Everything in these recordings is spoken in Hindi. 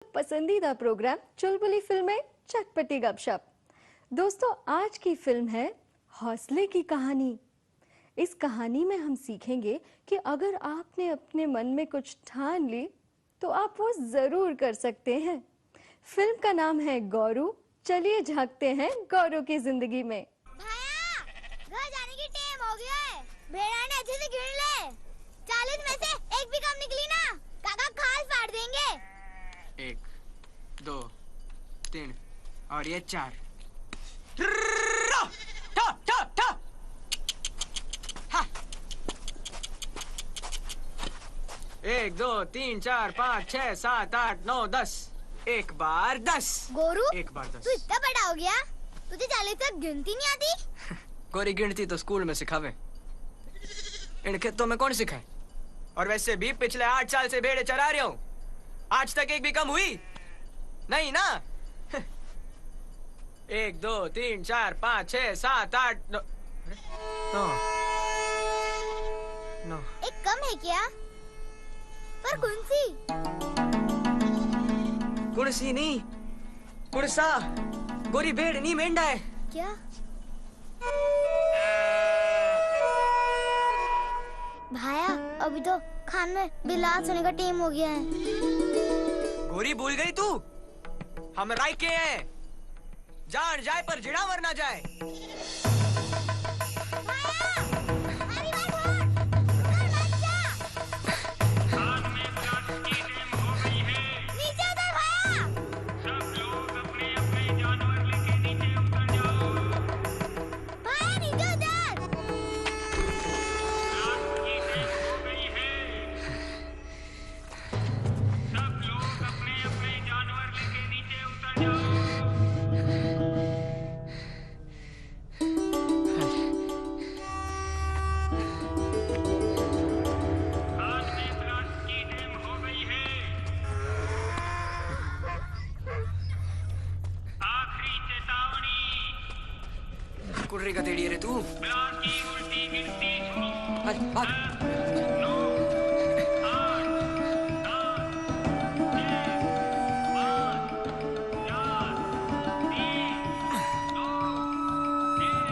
पसंदीदा प्रोग्राम चुलबुली फिल्में चटपटी गपशप। दोस्तों, आज की फिल्म है हौसले की कहानी। इस कहानी में हम सीखेंगे कि अगर आपने अपने मन में कुछ ठान ली तो आप वो जरूर कर सकते हैं। फिल्म का नाम है गौरू। चलिए झांकते हैं गौरू की जिंदगी में। भाया, घर जाने की टाइम हो गया है। भेड़ा ने अच्छे से गिन ले। 40 में से एक भी कम निकली ना, काका खाल फाड़ देंगे। 1, 2, 3 और ये 4। 1, 2, 3, 4, 5, 6, 7, 8, 9, 10। एक बार 10। गोरू, एक बार 10। तू इतना बड़ा हो गया, तुझे 40 तक गिनती नहीं आती? गोरी गिनती तो स्कूल में सिखावे, इन खेतों में कौन सिखाए? और वैसे भी पिछले 8 साल से भेड़े चरा रहा हूँ, आज तक एक भी कम हुई नहीं ना। 1, 2, 3, 4, 5, 6, 7, 8, 9। एक कम है क्या? पर कौन सी? कुर्सी नहीं, कुर्सा। गोरी भेड़ नहीं, मेंढा है। क्या? भाया, अभी तो खान में बिलास होने का टाइम हो गया है। गोरी भूल गई तू, हम राय के हैं। जान जाए पर जिड़ावर ना जाए। भाया, हमारी बात सुन। उधर मत जा। नीचे उतर भाया। सब लोग अपने अपने जानवर लेके नीचे उतर जाओ। भाया, नीचे उतर। रात की टाइम हो गई है। सब लोग अपने अपने जानवर लेके नीचे उतर जाओ। खान में ब्लास्ट की टाइम हो गई है। आखिरी चेतावनी, कुर्री का तेड़ी रे तू। ब्लास्ट की उल्टी गिनती शुरू। भाग भाग। 9, 8, 7, 6, 5, 4, 3, 2, 1।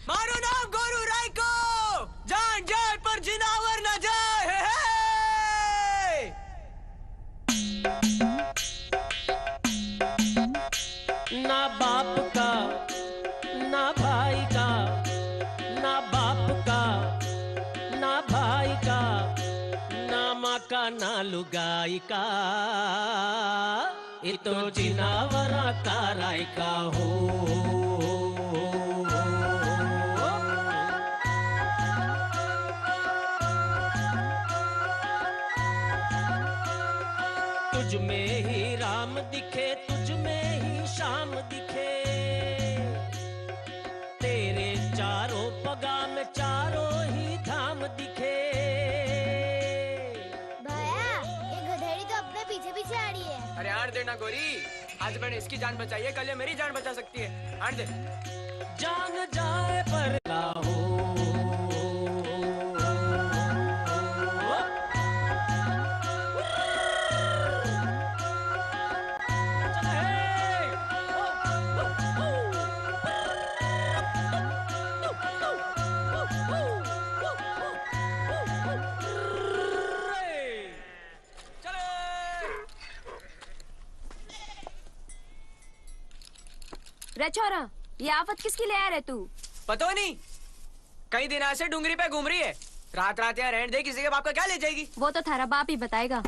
मारो नाम गोरू राय को, जान जाए पर जिनावर न जाए। हे हे! ना बाप का ना भाई का, ना बाप का ना भाई का, ना माँ का ना लुगाई का, ये तो जिनावरा का राय का हो। तुझ में ही राम दिखे, तुझ में ही शाम दिखे, तेरे चारों पगा में चारों ही धाम दिखे। भाया, ये गधेड़ी तो अपने पीछे पीछे आ रही है। अरे आड़ देना गोरी, आज मैंने इसकी जान बचाई है, कल ये मेरी जान बचा सकती है। आड़ दे। जान जाए पर का हो। रे छोरा, ये आफत किसकी ले आ रहे तू? पता नहीं, कई दिन से डूंगरी पे घूम रही है। रात रात यहाँ रहने दे, किसी के बाप का क्या ले जाएगी? वो तो थारा बाप ही बताएगा।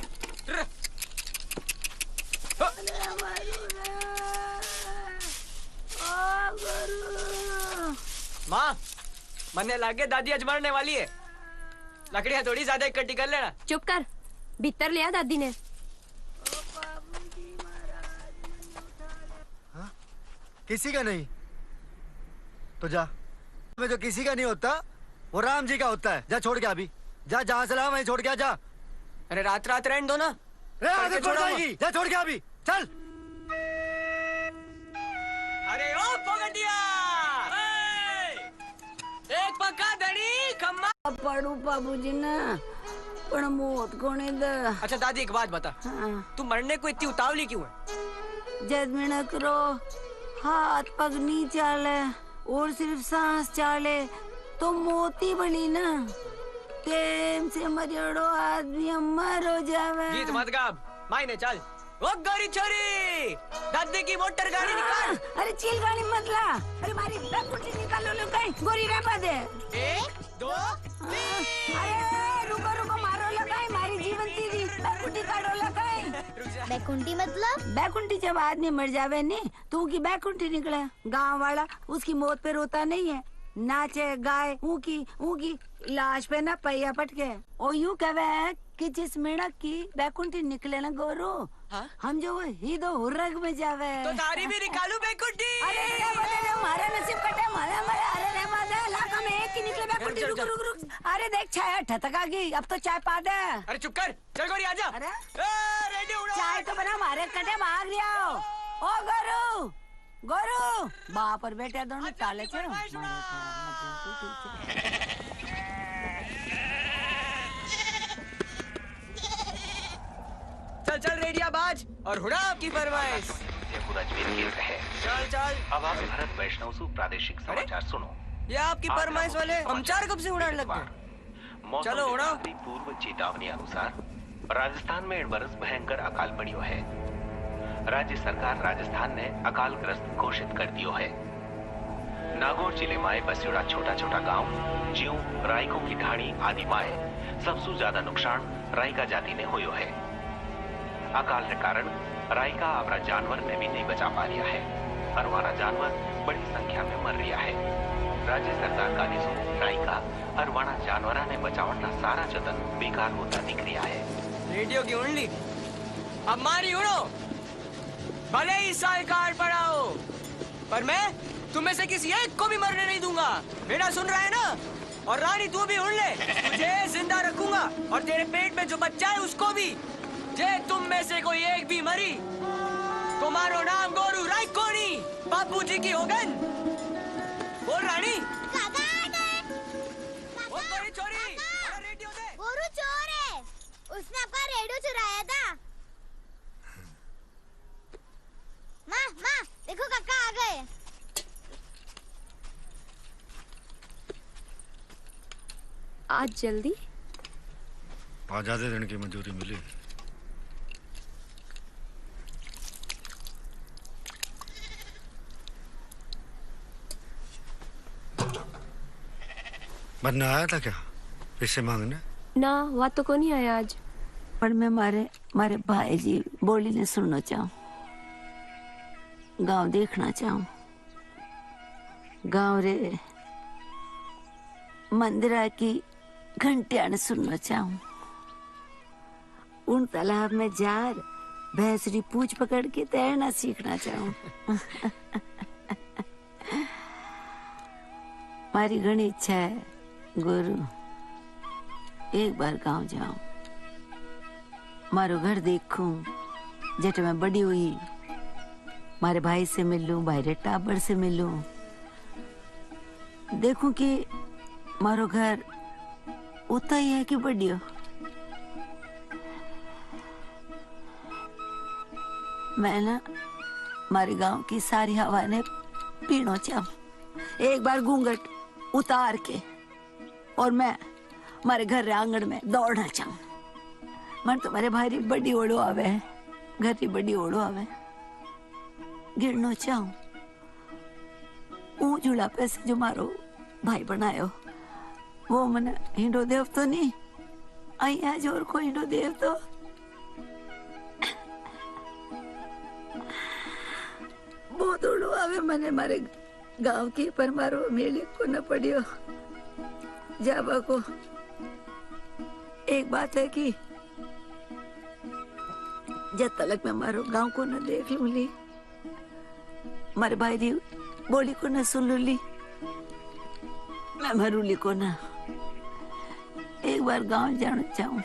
माँ, मरने लागे, दादी अजमारने वाली है। लकड़ियाँ थोड़ी ज्यादा इकट्ठी कर लेना। चुप कर, भीतर लिया दादी ने। किसी का नहीं तो जा। में जो किसी का नहीं होता वो राम जी का होता है। जा छोड़ के अभी, जा जहाँ से ला वहीं छोड़ के आ, जा। अरे रात रात रहने दो ना। आगे छोड़ जाएगी, जा छोड़ के अभी, चल। अरे ओ पगटिया, पड़ू बाबूजी ना पण मौत कोने द अच्छा दादी एक बात बता, तू मरने को इतनी उतावली क्यों है? जद में न करो हाथ पग नहीं चाले और सिर्फ सांस चाले तो मोती बनी ना टेम से मरियोड़ो आदमी अमर हो जावे। गीत मत गा, मायने चल। ओ गोरी छोरी, दादी की मोटर गाड़ी निकाल। अरे चिल गाड़ी मत ला, अरे मारी बैकुटी निकालो लो कहीं गोरी रेपा दे। 1 2 अरे रुको रुको मारो लगाई मारी जीवन तेरी बैकुटी काटो लगाई। बैकुंठी मतलब? बैकुंठी जब आदमी मर जावे नी तो उसकी बैकुंठी निकले। गांव वाला उसकी मौत पे रोता नहीं है, नाचे गाय ऊकी लाश पे ना पहिया पटके और यूं कहे कि जिस मेढक की बैकुंठी निकले ना गोरू, हम जो ही दो हुर्रग में जावे। तो तारी भी निकालू बैकुंठी। अरे रे हमारा नसीब कटे हमारा अरे रे मादा लाका में एक ही निकले बैकुंठी। रुक अरे देख छाया ठटका गई, अब तो चाय पा दे। अरे चुप कर, चल गोरी आजा। अरे रेडी उड़ो। चाय तो बना हमारे कटे भाग रिया हो। ओ गोरू गोरू बाप और बेटे दोनों टाले चे। चल चल रेडिया बाज और हुड़ा आपकी फरमाइश। चल चल। अब आप भरत वैष्णव सु प्रादेशिक समाचार सुनो। ये आपकी फरमाइश वाले हम चार कब से उड़ाने लग गए। चलो उड़ाओ। पूर्व चेतावनी अनुसार राजस्थान में इन बरस भयंकर अकाल पड़ियो है। राज्य सरकार राजस्थान ने अकाल ग्रस्त घोषित कर दियो है। नागौर जिले में बस्योड़ा छोटा छोटा गांव ज्यू रायको की ढाणी आदि माए सबसे ज्यादा नुकसान रायका जाति ने होयो है। अकाल के कारण रायका अपना जानवर ने भी नहीं बचा पा रहा है और हमारा जानवर बड़ी संख्या में मर रहा है। राज्य सरकार का निशु रायका और वाणा जानवरा ने बचावना सारा जतन बेकार होता दिख रहा है। रेडियो की उंडली अब मारी उड़ो, भले ही साल काट पड़ाओ, पर मैं तुम्हें से किसी एक को भी मरने नहीं दूंगा। बेटा सुन रहा है ना? और रानी तू भी उड़ ले, तुझे जिंदा रखूंगा और तेरे पेट में जो बच्चा है उसको भी। जे तुम में से कोई एक भी मरी, तुम्हारो नाम गोरू रायकोनी बापू जी की होगन। बोल रानी। वो गोरी चोरी, रेडियो दे। गोरू चोर है, उसने आपका रेडियो चुराया था। माँ देखो काका आ गए। आज जल्दी? आजादी देने की मंजूरी मिली। बनना आया था क्या पैसे मांगने? ना वहाँ तो को नहीं आया आज। पर मैं मारे भाई जी बोली ने सुनना चाहूँ, गांव देखना चाहूँ। गांव रे मंदिरा की घंटियां सुनना चाहूँ। उन तालाब में जार भैंसरी पूछ पकड़ के तैरना सीखना चाहूँ। मारी घनी इच्छा है गुरु, एक बार गांव जाऊं, मारो घर देखूं जेठ में बड़ी हुई, मारे भाई से मिलूं, भाई टाबर से मिलूं, देखूं कि मारो घर उतना ही है कि बड़ी हो। मैं ना मारे गांव की सारी हवा ने पीनो चाहूं, एक बार घूंघट उतार के, और मैं मारे घर रे आंगन में दौड़ना चाहूं। मन तो मारे भाई बड़ी ओढ़ो आवे, घर की बड़ी ओढ़ो आवे, गिरनो चाहूं। ऊंच जुड़ापे से जो मारो भाई बनायो, वो मन हिंडो देव तो नहीं, अहिया जोर को हिंडो देव तो बहुत ओढ़ो आवे मने मारे गांव की, पर मारो मेले को न पड़ियो जाबा को। एक बात है कि जब तलक मैं मारो गांव को न देख लूली, मारे भाई री बोली को न सुन लूली, मैं मरूली को न। एक बार गांव जाना चाहूं।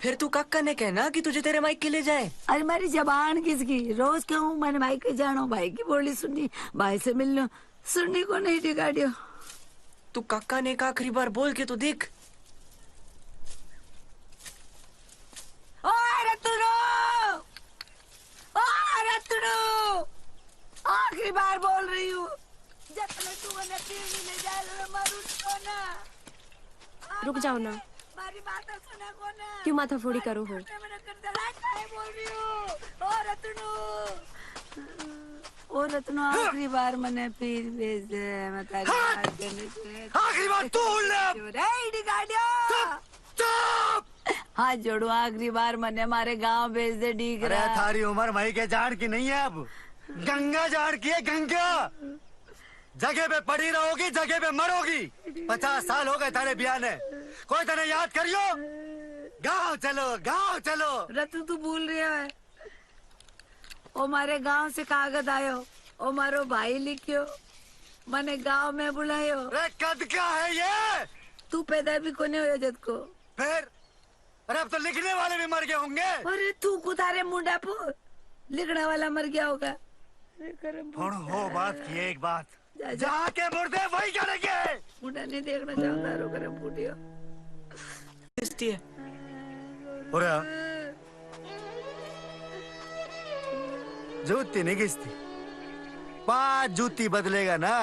फिर तू काका ने कहना कि तुझे तेरे माइक के ले जाए। अरे मारी जबान किसकी, रोज कहूँ मैंने भाई के जानो, भाई की बोली सुननी, भाई से मिलना, सुनने को नहीं टिकाडियो। तू काका ने एक आखिरी बार बोल के तो देख। ओए रत्नू, ओए रत्नू, आखिरी बार बोल रही हूँ, जब तक तू उन्हें पीने ले जाए मारू तो ना। रुक जाओ ना, मारी बात सुना को ना। क्यों माथा फोड़ी करो हो? बोल रही हूँ, ओ रत्नू, ओ रत्नू, आखिरी बार मैंने पीर भेज दे, मैं तारी बात करने से। आखिरी बार तू हाथ जोड़ू, आखिरी बार मैंने हमारे गांव भेज दे। डीग अरे रहा थारी उम्र मई के जान की नहीं है, अब गंगा जान की है, गंगा। जगह पे पड़ी रहोगी, जगह पे मरोगी। 50 साल हो गए थारे बिया ने, कोई तने याद करियो। गाँव चलो, गाँव चलो। रत्नू तू भूल रही है, ओ मारे गांव से कागज आयो, ओ मारो भाई लिखियो, मैंने गांव में बुलायो। अरे कद का है ये? तू पैदा भी कोने हो जद को। फिर अरे अब तो लिखने वाले भी मर गए होंगे। अरे तू कुतारे मुंडा पो, लिखने वाला मर गया होगा। हो बात की एक बात, जहाँ के मुर्दे वही करेंगे। मुंडा नहीं देखना चाहता रो करे बूढ़ियो। जूती नहीं घिसती, 5 जूती बदलेगा ना,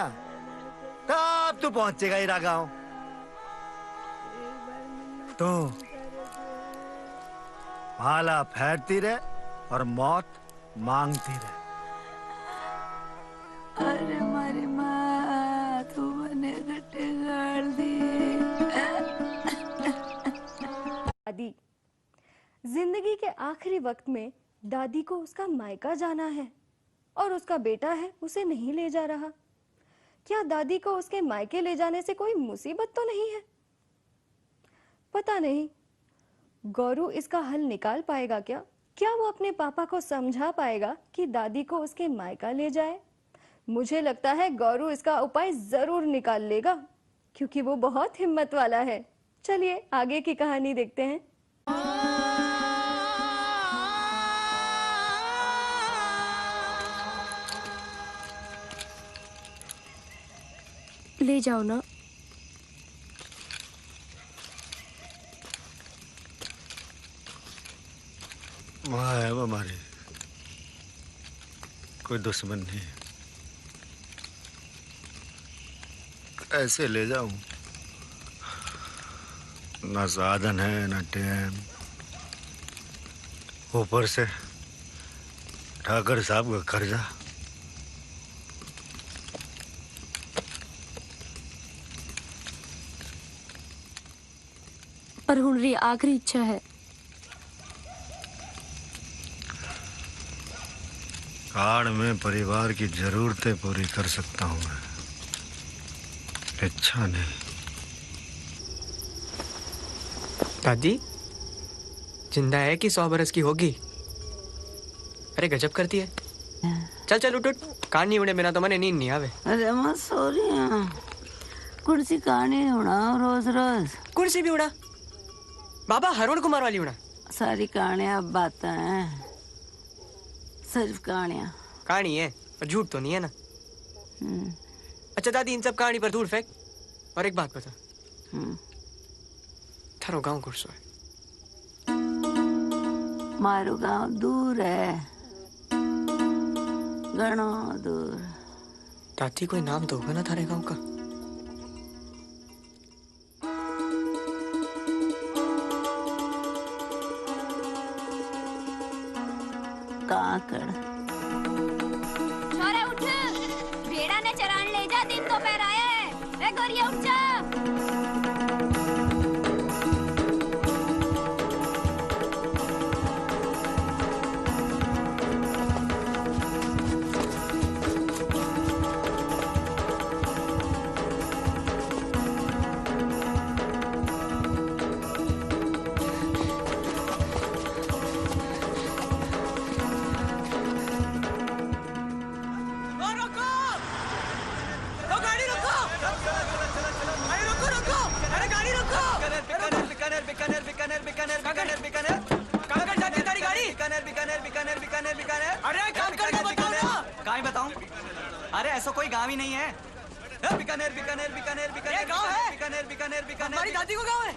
तब तू पहुंचेगा हीरा गांव। तो भाला फेरती रहे और मौत मांगती रहे। अरे मारी माँ, तू मने गट्टे गाड़ दी। दादी, जिंदगी के आखिरी वक्त में दादी को उसका मायका जाना है और उसका बेटा है उसे नहीं ले जा रहा। क्या दादी को उसके मायके ले जाने से कोई मुसीबत तो नहीं है? पता नहीं, गौरू इसका हल निकाल पाएगा क्या? क्या वो अपने पापा को समझा पाएगा कि दादी को उसके मायका ले जाए? मुझे लगता है गौरू इसका उपाय जरूर निकाल लेगा, क्योंकि वो बहुत हिम्मत वाला है। चलिए आगे की कहानी देखते हैं। ले जाओ ना। माँ है वो हमारी, कोई दुश्मन नहीं। कैसे ले जाऊं? ना साधन है ना टाइम, ऊपर से ठाकर साहब का कर्जा। पर हुनरी आखिरी इच्छा है। काल में परिवार की जरूरतें पूरी कर सकता हूँ मैं, इच्छा नहीं। दादी जिंदा है कि 100 बरस की होगी? अरे गजब करती है। चल चल उठ उठ, कान नहीं उड़े बिना तो मने नींद नहीं आवे। अरे मैं सो रही हूँ, कुर्सी कहानी उड़ा रोज रोज। कुर्सी भी उड़ा? बाबा हरुण कुमार वाली उड़ा? सारी कहानियां बातें हैं, सिर्फ कहानियां। कहानी है पर झूठ तो नहीं है ना? अच्छा दादी, इन सब कहानी पर धूल फेंक और एक बात बता, थारो गांव कुर्सो है? मारो गांव दूर है, घणो दूर। दादी कोई नाम तो होगा ना थारे गांव का? काकड़। छोरे उठ, भेड़ा ने चरान ले जा, दिन तो पैर आया है। ए गोरिया उठ जा। अरे ऐसा कोई गाँव ही नहीं है। बीकानेर बीकानेर बीकानेर बीकानेर गांव है बीकानेर बीकानेर बीकानेर हमारी दादी को गांव है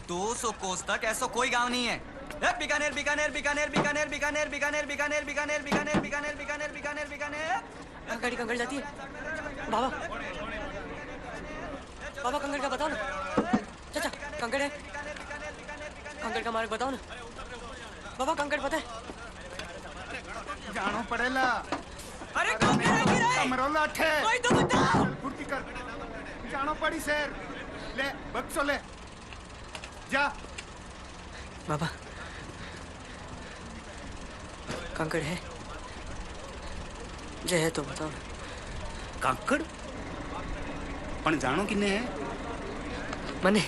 200 कोस तक ऐसा कोई गांव नहीं है बीकानेर बीकानेर बीकानेर बीकानेर बीकानेर बीकानेर बीकानेर बीकानेर बीकानेर बीकानेर बीकानेर बीकानेर बीकानेर गाड़ी कंकड़ जाती है बाबा बाबा कंकड़ का बताओ ना चाचा कंकड़ है कंकड़ का मार्ग बताओ ना बाबा कंकड़ पता है जानो पड़ेला अरे कंकड़ है कि नहीं कमरोला अठे कोई तो बताओ फुर्ती कर जानो पड़ी शेर ले बक्सो ले जा बाबा कंकड़ है जे है तो बताओ काकड़ पण जानो किने है मने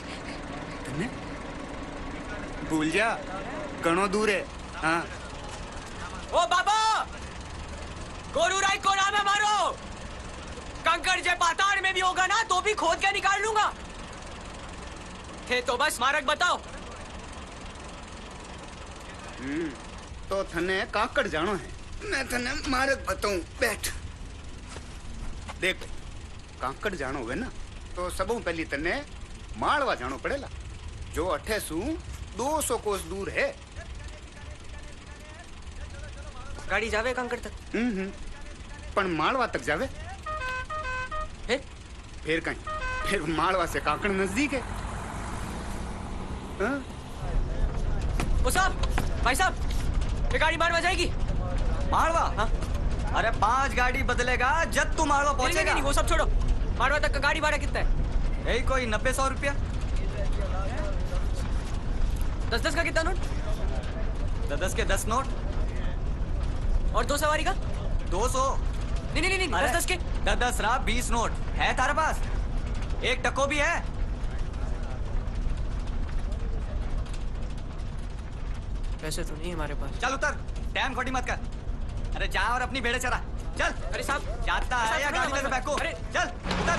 तने भूल जा घणो दूर है हाँ ओ बाबा गोरू राय को नाम है मारो कंकड़ जे पाताड़ में भी होगा ना तो भी खोद के निकाल लूंगा थे तो बस मार्ग बताओ तो थने काकड़ जानो है मैं थने मार्ग बताऊं बैठ देख काकड़ जानो हुए ना तो सबों पहली तने मालवा जानो पड़ेला जो अठे सू 200 कोस दूर है गाड़ी जावे कंकड़ तक पण मालवा तक जावे फिर कहीं फिर मालवा से काकड़ नजदीक है हाँ? ओ साहब भाई साहब ये गाड़ी मारवा जाएगी मारवा हाँ अरे 5 गाड़ी बदलेगा जब तू मारवा पहुंचेगा नहीं वो सब छोड़ो मारवा तक का गाड़ी भाड़ा कितना है यही कोई 90-100 रुपया 10-10 का कितना नोट 10 के 10 नोट और 2 सवारी का 200 नहीं 10 के 10 रहा 20 नोट है तारे पास एक टको भी है पैसे तो नहीं हमारे पास चल उतर टाइम खोटी मत कर अरे जा और अपनी भेड़े चरा चल अरे साहब जाता है या गाड़ी लेकर बैठो अरे चल उतर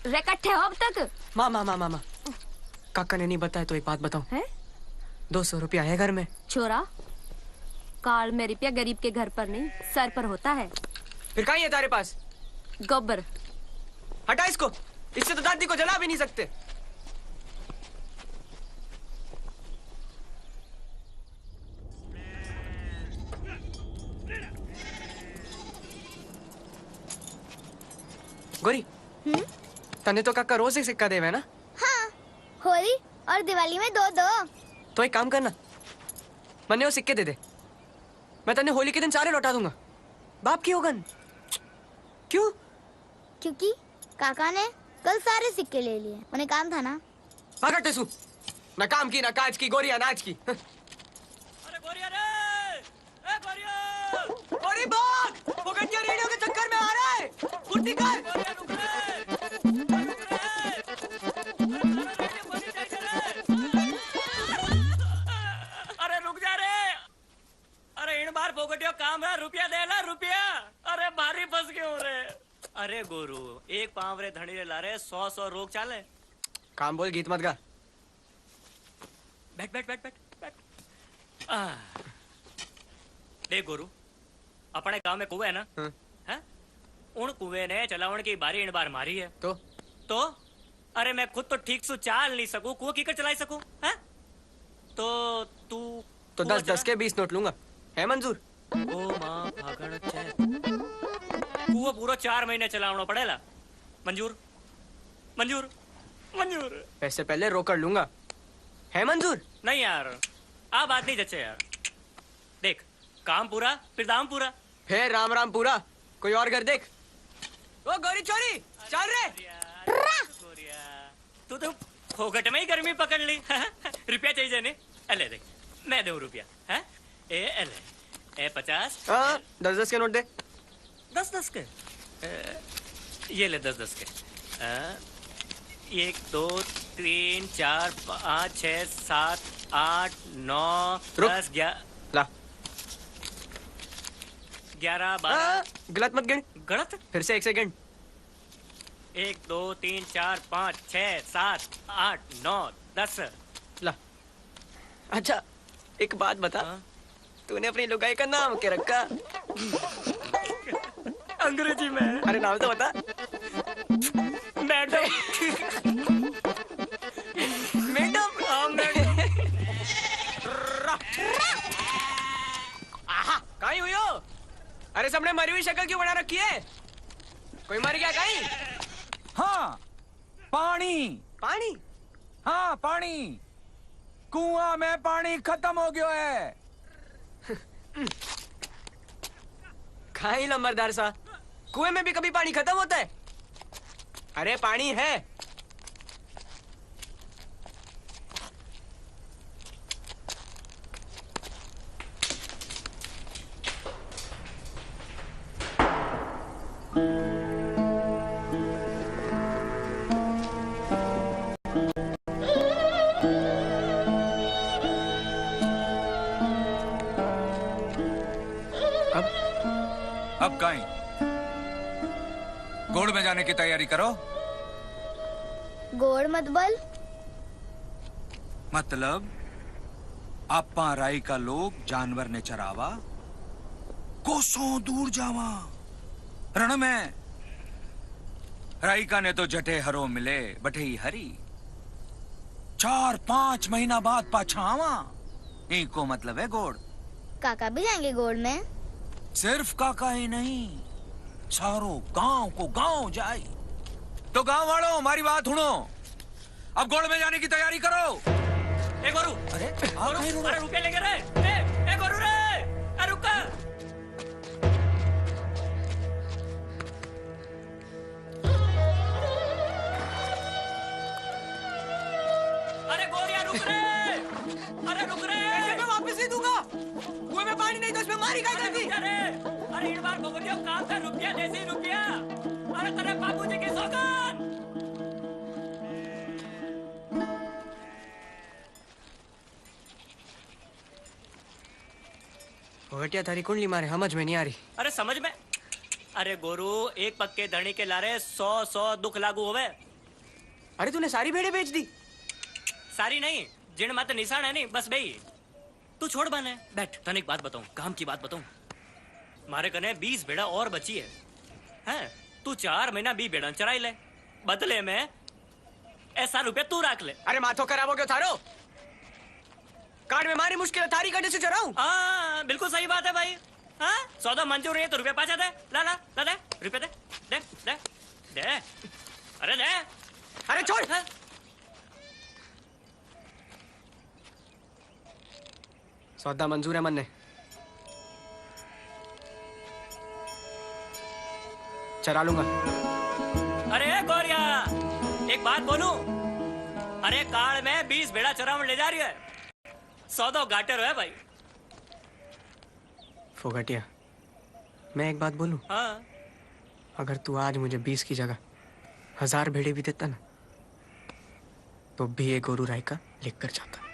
रेकट्ठे हो अब तक मामा काका ने नहीं बताया तो एक बात बताऊं है 200 रुपया है घर में छोरा काल में रुपया गरीब के घर पर नहीं सर पर होता है फिर कहीं है तारे पास गोबर हटा इसको इससे तो दादी को जला भी नहीं सकते गोरी तने तो काका रोज एक सिक्का देवे ना हाँ होली और दिवाली में 2-2 तो एक काम करना मन्ने वो सिक्के दे दे मैं तन्ने होली के दिन सारे लौटा दूंगा बाप की होगन क्यों क्योंकि काका ने कल सारे सिक्के ले लिए उन्हें काम था ना भागा टेसू ना काम की ना काज की गोरी अनाज की अरे गोरिया रे ए गोरिया गोरी बात फोकटिया रेडियो के चक्कर में आ रहा है फुर्ती कर गोरिया रुक अरे रुक जा रे अरे इन बार फोकटियो काम है रुपया दे ला रुपया अरे भारी फंस गए हो रे अरे गोरू एक पांव रे धनी रे ला रे 100 रोक चाले काम बोल गीत मत गा बैठ बैठ बैठ बैठ बैठ देख गोरू अपने गांव में कुएं है ना हैं उन कुएं ने चलावण की बारी इन बार मारी है तो अरे मैं खुद तो ठीक से चाल नहीं सकूं कुआं की कर चला सकूं हैं तो तू तो 10-10 के 20 नोट लूंगा है मंजूर ओ मां भागण छे कुआं पूरा 4 महीने चलावणो पड़ेला मंजूर मंजूर मंजूर पैसे पहले रोकड़ लूंगा है मंजूर नहीं यार आ बात नहीं जचे यार देख काम पूरा फिर दाम पूरा फिर राम राम पूरा कोई और घर देख ओ गौरी चोरी चल रे गोरिया तू तो फोकट में ही गर्मी पकड़ ली रुपया चाहिए ने अले देख मैं दूं रुपया हैं ए अले ए 50 हाँ 10-10 के नोट दे 10-10 के ये ले 10-10 के 1 2 3 4 5 6 7 8 9 रुक। 10 ला 11 12 गलत मत गिन गलत फिर से 1 सेकंड 1 2 3 4 5 6 7 8 9 10। ला। अच्छा एक बात बता, तूने अपनी लुगाई का नाम क्या रखा? अंग्रेजी में। अरे नाम तो बता। मैडम। मैडम। हाँ मैडम। आहा, कहीं हुई हो? अरे सबने मरी हुई शक्ल क्यों बना रखी है? कोई मर गया कहीं? हाँ, पानी। पानी? हाँ पानी, कुआं में पानी खत्म हो गया है। कहीं लंबरदार सा, कुएं में भी कभी पानी खत्म होता है? अरे पानी है। अब कहीं गोड़ में जाने की तैयारी करो। गोड़ मत बोल। मतलब आपा राई का लोग जानवर ने चरावा, कोसों दूर जावा रण में। राइका ने तो जटे हरो मिले बटे ही हरी, 4-5 महीना बाद पाछावा। इनको मतलब है गोड़। काका भी जाएंगे गोड़ में? सिर्फ काका ही नहीं, सारो गांव को गांव जाए। तो गांव वालों हमारी बात सुनो, अब गोड़ में जाने की तैयारी करो। ए गोरू, अरे रुपये लेके रे। ए गोरू रे, अरे रुक। अरे गोरिया रुक रे, अरे रुक रे। मैं वापस नहीं दूंगा। कुएं में पानी नहीं तो इसमें मारी खाई जाती। अरे इस बार गोरिया काम का रुपया देसी रुपया। अरे तेरे बाबूजी की सौगात। भगटिया थारी कुंडली मारे समझ में नहीं आ रही। अरे समझ में। अरे गोरू, एक पक्के धनी के लारे 100 दुख लागू होवे। अरे तूने सारी भेड़ें बेच दी? सारी नहीं, जिन मत निशान है नहीं, बस भाई तू छोड़ बने बैठ। तने एक बात बताऊं, काम की बात बताऊं। मारे कने 20 भेड़ा और बची है, हैं? तू 4 महीना 20 भेड़ा चराई ले, बदले में ऐसा रुपया तू रख ले। अरे माथो खराब हो गया थारो। कार्ड में मारी मुश्किल है, थारी कटे से चराऊं? हाँ बिल्कुल सही बात है भाई। हाँ सौदा मंजूर है तो रुपया पाछा दे। ला ला ला दे रुपया, दे दे दे दे। अरे दे। अरे छोड़। हाँ? सौदा मंजूर है मन ने। चरा लूंगा। अरे गोरिया, एक बात बोलूं? अरे कार में 20 भेड़ा चरावन ले जा रही है, 100 घाटे है भाई। फोगटिया, मैं एक बात बोलूं? हाँ। अगर तू आज मुझे 20 की जगह 1000 भेड़े भी देता ना, तो भी ये गोरू राय का लिख कर जाता।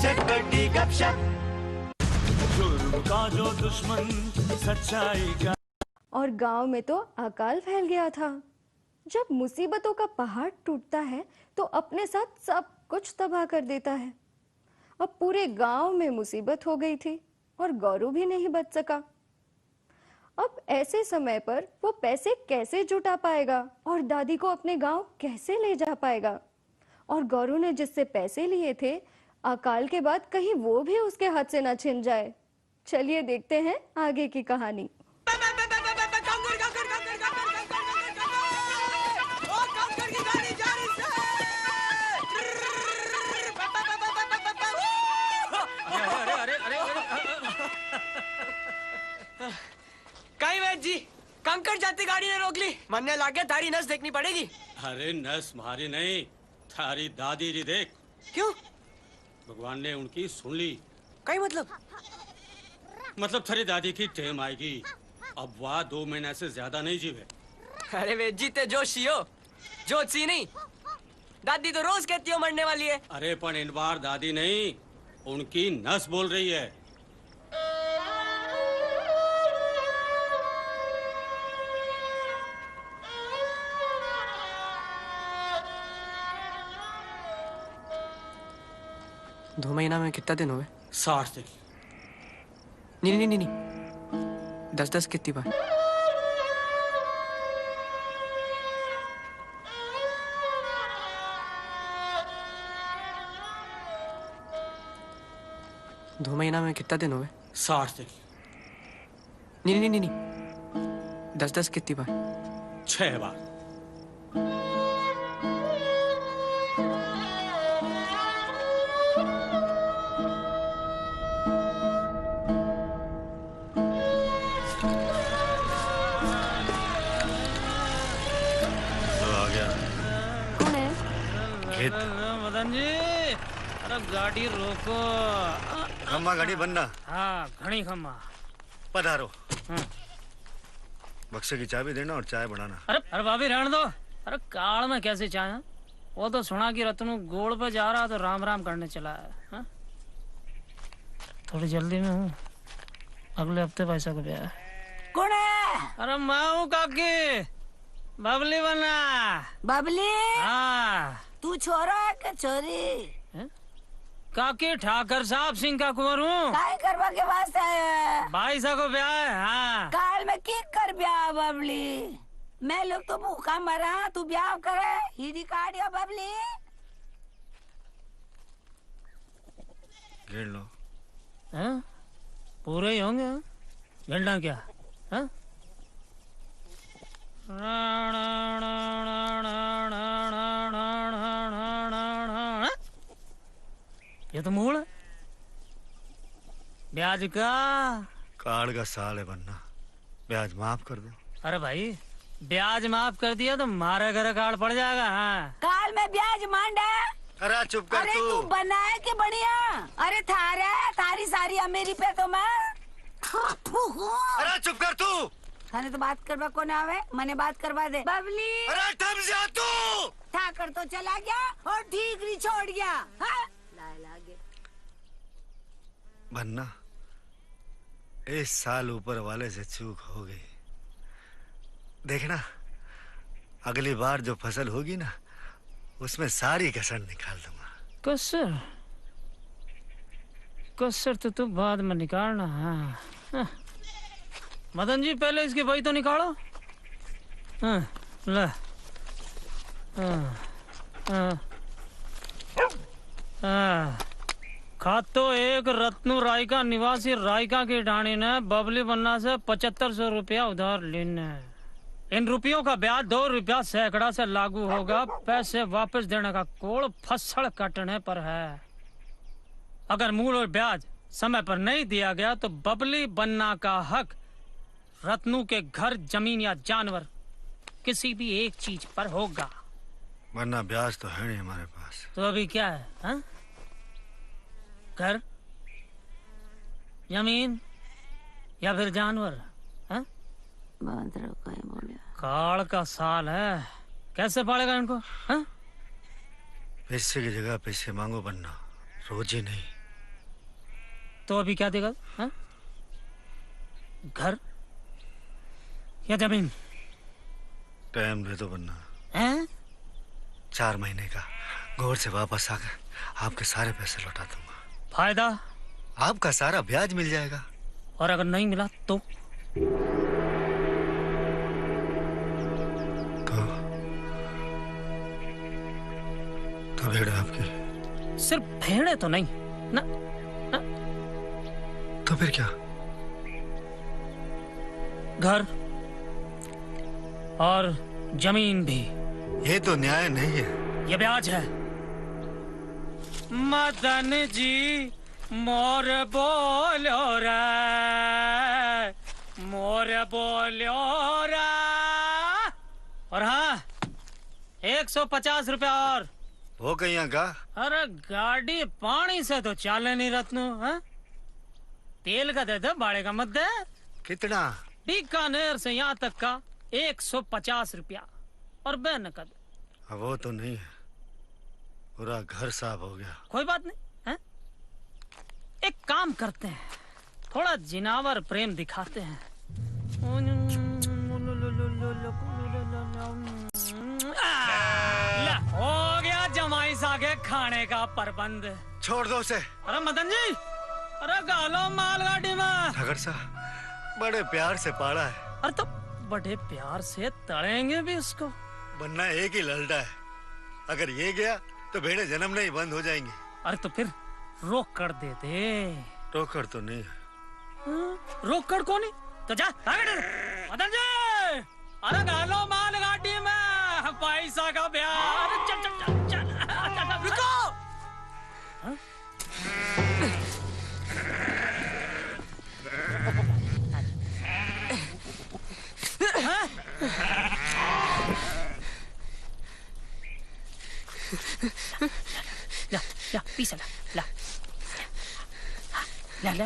चटपटी गपशप, जुर्म का जो दुश्मन सच्चाई का। और गांव में तो अकाल फैल गया था। जब मुसीबतों का पहाड़ टूटता है तो अपने साथ सब कुछ तबाह कर देता है। अब पूरे गांव में मुसीबत हो गई थी और गौरू भी नहीं बच सका। अब ऐसे समय पर वो पैसे कैसे जुटा पाएगा और दादी को अपने गांव कैसे ले जा पाएगा? और गौरू ने जिससे पैसे लिए थे, अकाल के बाद कहीं वो भी उसके हाथ से न छिन जाए। चलिए देखते हैं आगे की कहानी। कहीं वैद जी, कंकड़ जाती गाड़ी ने रोक ली। मन ने लागे थारी नस देखनी पड़ेगी। अरे नस मारी नहीं, थारी दादी जी देख। क्यों? भगवान ने उनकी सुन ली। कहीं मतलब थारी दादी की टेम आएगी। अब वह 2 महीने से ज्यादा नहीं जीवे। अरे वे जीते जोशी हो, जोशी नहीं। दादी तो रोज कहती हो मरने वाली है। अरे पण इन बार दादी नहीं, उनकी नस बोल रही है। 2 महीना में कितना दिन हुए? 60 दिन। नहीं 10 कितनी बार? दो महीना में कितना दिन हुए? 60 दिन। नहीं 10 कितनी बार? 6 बार। मदन जी, अरे गाड़ी रोको। खम्मा गाड़ी बनना। हाँ, घनी खम्मा। पधारो। बक्से की चाबी देना और चाय बनाना। अरे भाभी रहने दो। अरे काल में कैसे चाय? वो तो सुना कि रत्नू गोड़ पे जा रहा तो राम राम करने चला है। हा? थोड़ी जल्दी में हूँ, अगले हफ्ते पैसा को ब्याह। कौन है? अरे मैं हूँ काकी, बबली बना। बबली? हाँ। तू छोरा है कि छोरी? काकी ठाकर साहब सिंह का कुंवर हूँ। काय करवा के वास्ते आया? भाई साहब को ब्याह है। हाँ। काल में की कर ब्याह बबली? मैं लोग तो भूखा मरा, तू ब्याह करे हिडी काटिया बबली। गिन लो। हाँ? पूरे ही होंगे। गिनना क्या? हाँ? ये तो मूल है ब्याज का। कार्ड का साल है बनना, ब्याज माफ कर दो। अरे भाई ब्याज माफ कर दिया तो मारे घर कार्ड पड़ जाएगा। हाँ। काल में ब्याज मांडा। अरे चुप कर। अरे तू बनाए के बढ़िया। अरे थारी सारी अमेरी पे तो मैं। अरे चुप कर तू। थाने तो बात करवा को ना आवे, मने बात करवा दे बबली। अरे थम जा तू। ठाकर तो चला गया और ठीकरी छोड़ गया। हाँ? बनना, इस साल ऊपर वाले से चूक हो गई। देखना अगली बार जो फसल होगी ना, उसमें सारी कसर निकाल दूंगा। कसर? कसर तो तू बाद में निकालना। हाँ। मदन जी पहले इसकी बही तो निकालो। हाँ, ले। खातो एक रत्नू रायका निवासी रायका की ढाणी ने बबली बन्ना से 7500 रुपया उधार लेने। इन रुपयों का ब्याज 2 रुपया सैकड़ा से लागू होगा। पैसे वापस देने का कोड़ फसल कटने पर है। अगर मूल और ब्याज समय पर नहीं दिया गया तो बबली बन्ना का हक रत्नू के घर, जमीन या जानवर किसी भी एक चीज पर होगा। वरना ब्याज तो है नहीं हमारे पास। तो अभी क्या है? हा? घर, जमीन या फिर जानवर? हा? काल का साल है, कैसे पालेगा इनको? हा? पैसे की जगह पैसे मांगो बनना, रोज ही नहीं। तो अभी क्या देगा? हा? घर या जमीन? टाइम दे दो बनना। हैं? 4 महीने का घोर से वापस आकर आपके सारे पैसे लौटा दूंगा। फायदा? आपका सारा ब्याज मिल जाएगा। और अगर नहीं मिला तो? तो भेड़ आपकी। सिर्फ भेड़े तो नहीं ना, ना। तो फिर क्या? घर और जमीन भी। ये तो न्याय नहीं है। ये ब्याज है। मदन जी मोर बोलो रे, मोर बोलो रे। और हाँ, 150 रुपया और। वो कहीं का? अरे गाड़ी पानी से तो चाले नहीं रत्नू। हाँ? तेल का दे दे, बाड़े का मत दे। कितना? बीकानेर से यहाँ तक का 150 रुपया और बेनकद। वो तो नहीं है, पूरा घर साफ हो गया। कोई बात नहीं है? एक काम करते हैं, थोड़ा जिनावर प्रेम दिखाते हैं। हो गया जमाई सागे खाने का प्रबंध। छोड़ दो उसे। अरे मदन जी, अरे गालो मालगाड़ी में। ठाकर साहब बड़े प्यार से पाला है। अरे तो बड़े प्यार से तड़ेंगे भी उसको। बनना एक ही ललटा है, अगर ये गया तो भेड़े जन्म नहीं बंद हो जाएंगी। अरे तो फिर रोक कर दे दे। रोक कर तो नहीं। रोक कर कौन? तो जा मदन जी, अरे गालो मालगाड़ी में पैसा का प्यार। चल चल चल चल रुको। ला ला पी ला ला ला ला ला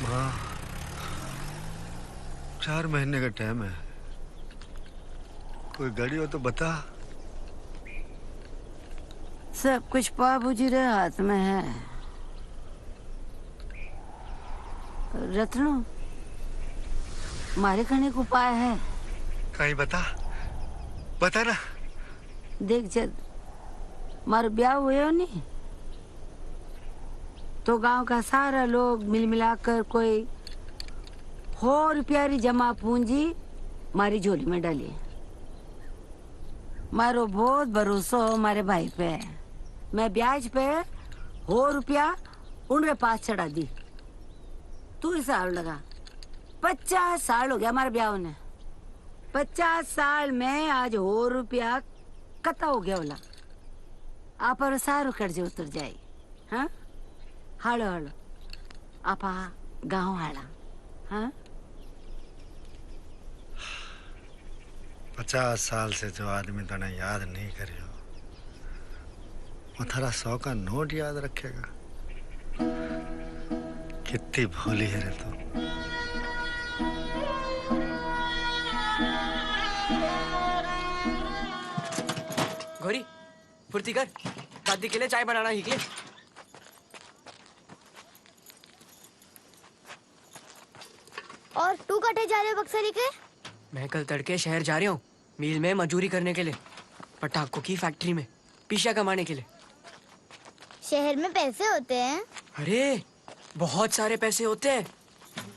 माँ, 4 महीने का टाइम है, कोई गाड़ी हो तो बता। सब कुछ बाबूजी रे हाथ में है। रत्नो, मारे खाने को उपाय है। कहीं बता, बता ना। देख जब मारो ब्याह हुए हो नहीं, तो गांव का सारा लोग मिल मिलाकर कोई 100 रुपया जमा पूंजी मारी झोली में डाली। मारो बहुत भरोसा हो हमारे भाई पे। मैं ब्याज पे 100 रुपया उनके पास चढ़ा दी। तू हिसाब लगा, 50 साल हो गया हमारे ब्याह ने। 50 साल में आज 100 रुपया कता हो गया बोला। आप और सारो कर्ज उतर जाए। हाँ, हालो हालो आपा गाँव हाड़ा। हाँ, 50 साल से जो आदमी तने याद नहीं करियो, वो थारा 100 का नोट याद रखेगा। कितनी भोली है रे तू। गौरी, फुर्ती कर, दादी के लिए चाय बनाना ही के। और तू कटे जा रहे बक्सरी के? मैं कल तड़के शहर जा रहा हूँ, मिल में मजदूरी करने के लिए, पटाखों की फैक्ट्री में पैसा कमाने के लिए। शहर में पैसे होते हैं? अरे बहुत सारे पैसे होते हैं।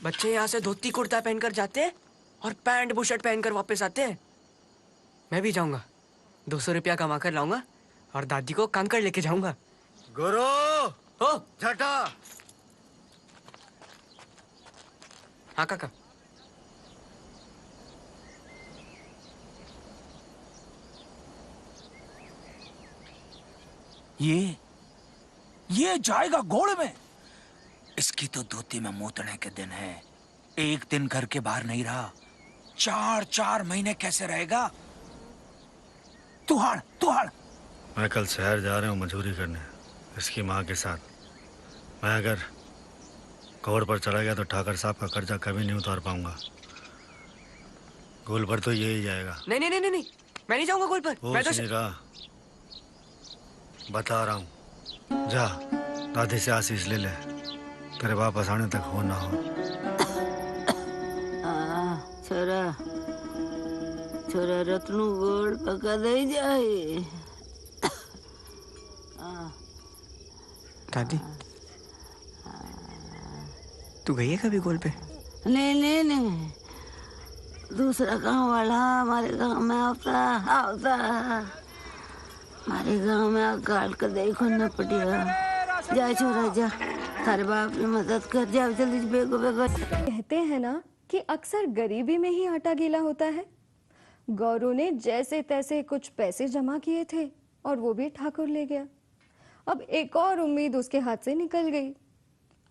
बच्चे यहाँ से धोती कुर्ता पहनकर जाते हैं और पैंट बुशर्ट पहनकर वापस आते हैं। मैं भी जाऊंगा, 200 रुपया कमा कर लाऊंगा और दादी को काम कर लेके जाऊंगा। गुरु ओ झटा। हाँ काका। ये जाएगा गोड़ में। इसकी तो धोती में मूतने के दिन है। एक दिन घर के बाहर नहीं रहा, 4 महीने कैसे रहेगा? तू हाड़। मैं कल शहर जा रहा हूँ मजदूरी करने इसकी माँ के साथ। मैं अगर कवर पर चला गया तो ठाकर साहब का कर्जा कभी नहीं उतार पाऊंगा। गोल पर तो यही जाएगा। नहीं, मैं नहीं जाऊंगा गोल पर। मैं तो नहीं रहा, बता रहा हूँ। जा दादी से आशीष ले ले, तेरे वापस आने तक हो ना हो। छोरा रत्नू गोड़ पका दे जाए। दादी, तू गई है कभी गोल पे? नहीं, दूसरा गांव वाला हमारे गांव में आता। हमारे गांव में अकाल का देखो न पटिया। जा छोरा जा, तारे बाप की मदद कर। जा जल्दी बेगो। कहते हैं ना कि अक्सर गरीबी में ही आटा गीला होता है। गौरू ने जैसे तैसे कुछ पैसे जमा किए थे और वो भी ठाकुर ले गया। अब एक और उम्मीद उसके हाथ से निकल गई।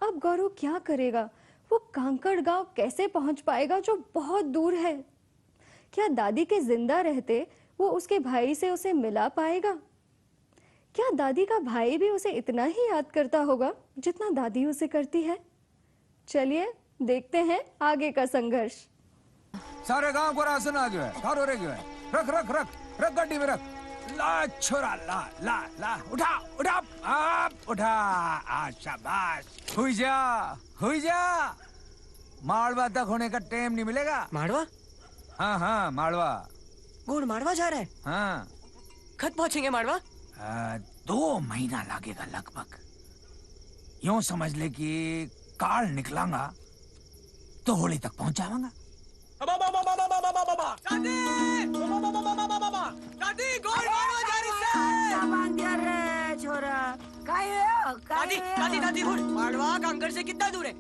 अब गौरू क्या करेगा? वो कांकड़ गांव कैसे पहुंच पाएगा जो बहुत दूर है? क्या दादी के जिंदा रहते वो उसके भाई से उसे मिला पाएगा? क्या दादी का भाई भी उसे इतना ही याद करता होगा जितना दादी उसे करती है? चलिए देखते हैं आगे का संघर्ष। सारे गांव को राशन आ गया है। रख गाड़ी में रख। ला छोरा ला ला ला उठा उठा आप उठा शाबाश हुई जा माड़वा तक होने का टाइम नहीं मिलेगा। माड़वा? हाँ हाँ माड़वा। गोड़ माड़वा जा रहा है? हाँ। कब पहुंचेंगे माड़वा? 2 महीना लगेगा लगभग। यूं समझ ले कि काल निकलांगा तो होली तक पहुंच जाऊंगा। दादी गोड़ माड़वा जा रही है। छोरा दादी हुड़ माड़वा कांकर से कितना दूर है?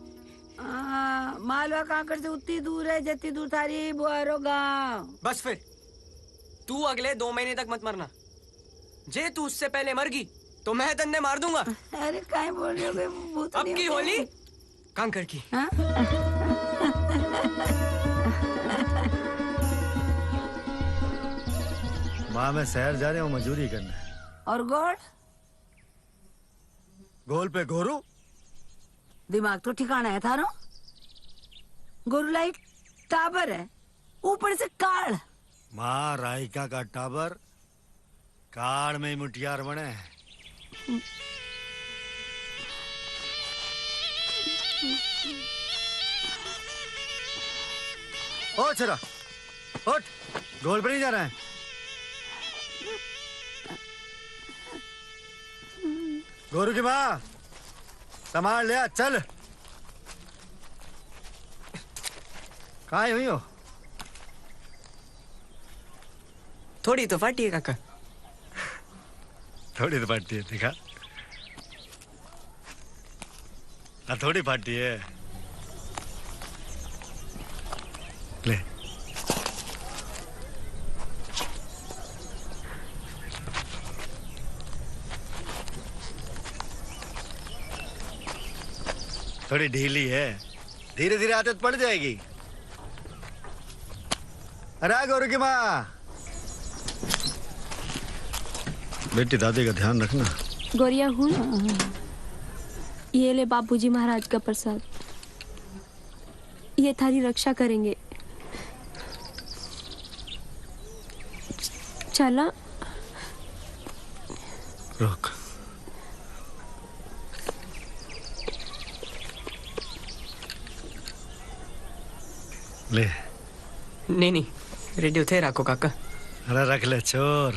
मालवा कांकर से उतनी दूर है जितनी दूर थारी बुआरो गांव। बस फिर तू अगले 2 महीने तक मत मरना। जे तू उससे पहले मर गई तो मैं तन्ने मार दूंगा। अरे काय बोल रहे हो? अब की होली कांकर की। माँ मैं शहर जा रहा हूँ मजदूरी करने। और गोड़? गोल पे गोरू। दिमाग तो ठिकाना है थारो। गोरू लाइट टाबर है, ऊपर से काल। माँ राइका का टाबर काड़ में ही मुटियार बने। ओ छोरा उठ, गोल पे नहीं जा रहा है। गोरू की माँ संभाल लिया, चल। कहाँ हुई हो? थोड़ी तो फाटी है काका। थोड़ी तो फाटी है, देखा? थोड़ी फाटी है। ले थोड़ी ढीली है, धीरे धीरे आदत पड़ जाएगी। अरे गोरू की माँ, बेटी दादी का ध्यान रखना। गोरिया हूँ। ये ले बापूजी महाराज का प्रसाद, ये थारी रक्षा करेंगे। चला रोक। ले। नहीं रेडियो थे राखो काका। अरे रख ले चोर।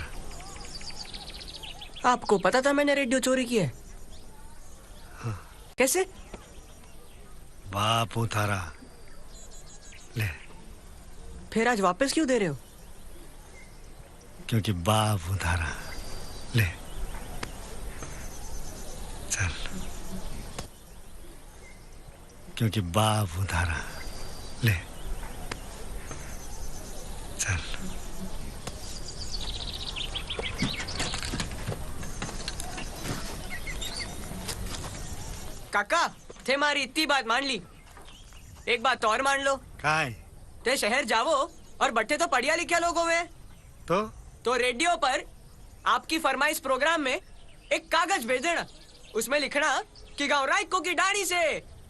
आपको पता था मैंने रेडियो चोरी की है? हाँ। कैसे? बापू थारा। ले। फिर आज वापस क्यों दे रहे हो? क्योंकि बापू थारा। ले चल। क्योंकि बापू थारा। ले चल। काका थे मारी इतनी बात मान ली, एक बात और मान लो। काय? ते शहर जाओ और बट्टे तो पढ़िया लिखिया लोग हुए। तो रेडियो पर आपकी फरमाइश प्रोग्राम में एक कागज भेज देना, उसमें लिखना कि गाँव रायको की डाणी से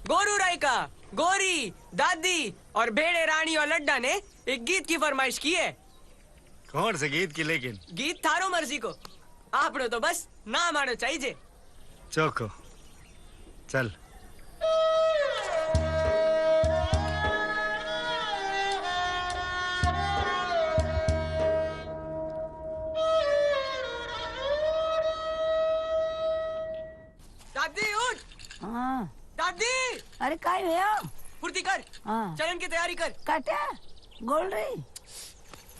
गोरू रायका, गोरी, दादी और भेड़े रानी और लड्डा ने एक गीत की फरमाइश की है। कौन से गीत की? लेकिन गीत थारो मर्जी को, आपने तो बस ना मानो चाहिए। चौको चल। दादी उठ। हाँ। दादी। अरे काय भैया? फुर्ती कर। हाँ। चलन की तैयारी कर। काटा गोल रही।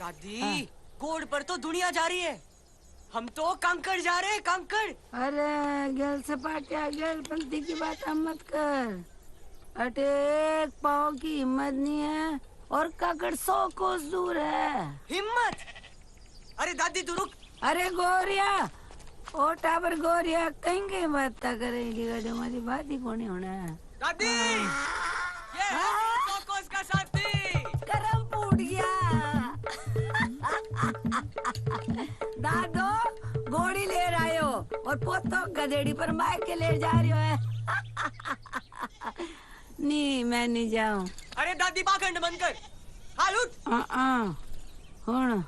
दादी हाँ। गोड़ पर तो दुनिया जा रही है, हम तो कांकड़ जा रहे हैं, कांकड़। अरे गल सपाटिया गल पंक्ति की बात हम मत कर। अटे एक पाव की हिम्मत नहीं है और काकड़ 100 कोस दूर है। हिम्मत? अरे दादी तू रुक। अरे गोरिया ओ टाबर गोरिया कहीं कहीं बात करेगी, हमारी बात ही कौन होना है। दादी ये है 100 कोस का साथी। करम फूट गया। दादो घोड़ी ले आए हो और पोतो गधेड़ी पर मार के ले जा रही हो है। नहीं मैं नहीं जाऊं। अरे दादी पाखंड बंद कर, हाल उठ। कौन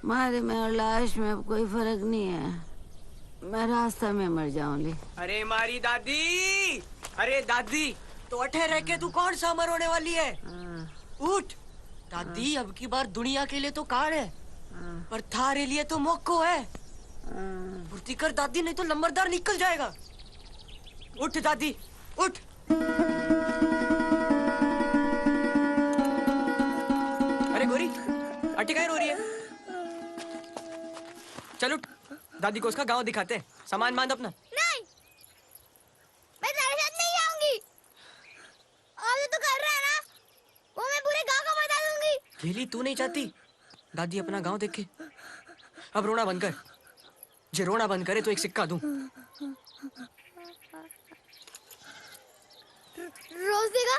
मारे में और लाश में अब कोई फर्क नहीं है। मैं रास्ता में मर जाऊंगी। अरे मारी दादी, अरे दादी, तो अठे रह के तू कौन सा अमर होने वाली है? उठ दादी, अब की बार दुनिया के लिए तो कार है, पर थारे लिए तो मौको है। फुर्ती कर दादी, नहीं तो नंबरदार निकल जाएगा। उठ दादी, उठ। अरे गोरी, अटी काहे रो रही है? चलो दादी को उसका गांव दिखाते हैं। सामान बांध अपना। नहीं, मैं तेरे साथ नहीं जाऊंगी। अब जो तू कर रहा है ना, वो मैं पूरे गांव को बता दूंगी। घेली, तू नहीं चाहती दादी अपना गांव देखे? अब रोना बंद कर। जे रोना बंद करे तो एक सिक्का दूं। रोज देगा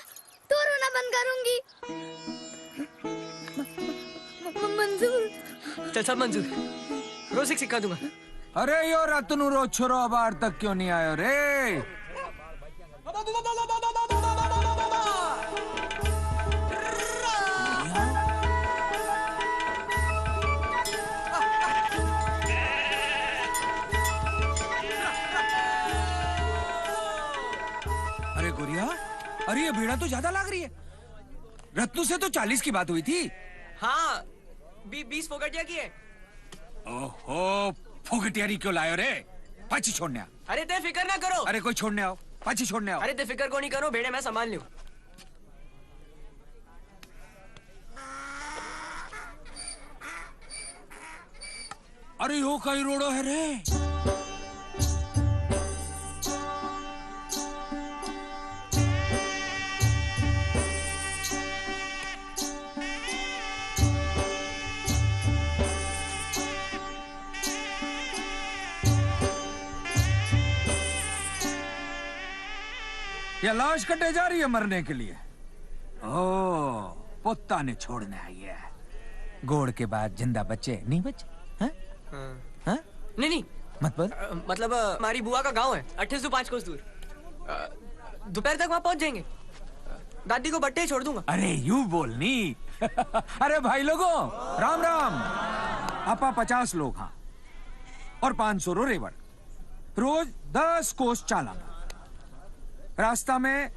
तो रोना बंद करूंगी। मंजूर। चल सब मंजूर, रोज एक सिक्का दूंगा। अरे यो रतनु रो छोरो अबार तक क्यों नहीं आयो रे? अरे गुड़िया, अरे ये भीड़ा तो ज्यादा लग रही है। रत्नु से तो 40 की बात हुई थी। हाँ, 20 फोकटिया की है। ओहो, फोकटियारी क्यों लायो रे? पाची छोड़ने आ। अरे ते फिक्र ना करो। अरे कोई छोड़ने आओ, पाची छोड़ने आओ। अरे ते फिक्र को नहीं करो, भेड़े मैं संभाल लूं। अरे यो कई रोड़ो है रे? ये लाश कटे जा रही है मरने के लिए। ओ, पोता ने छोड़ने आई है। गोड़ के बाद जिंदा बच्चे नहीं बच्चे? हाँ? हाँ? नहीं मतलब हमारी बुआ का गांव है 28 से 5 कोस दूर। दोपहर तक वहां पहुंच जाएंगे। दादी को बट्टे छोड़ दूंगा। अरे यूं बोलनी। अरे भाई लोगों, राम राम। आपा 50 लोग हाँ और 500 रो रेवड़। रोज 10 कोस चालांगा। रास्ता में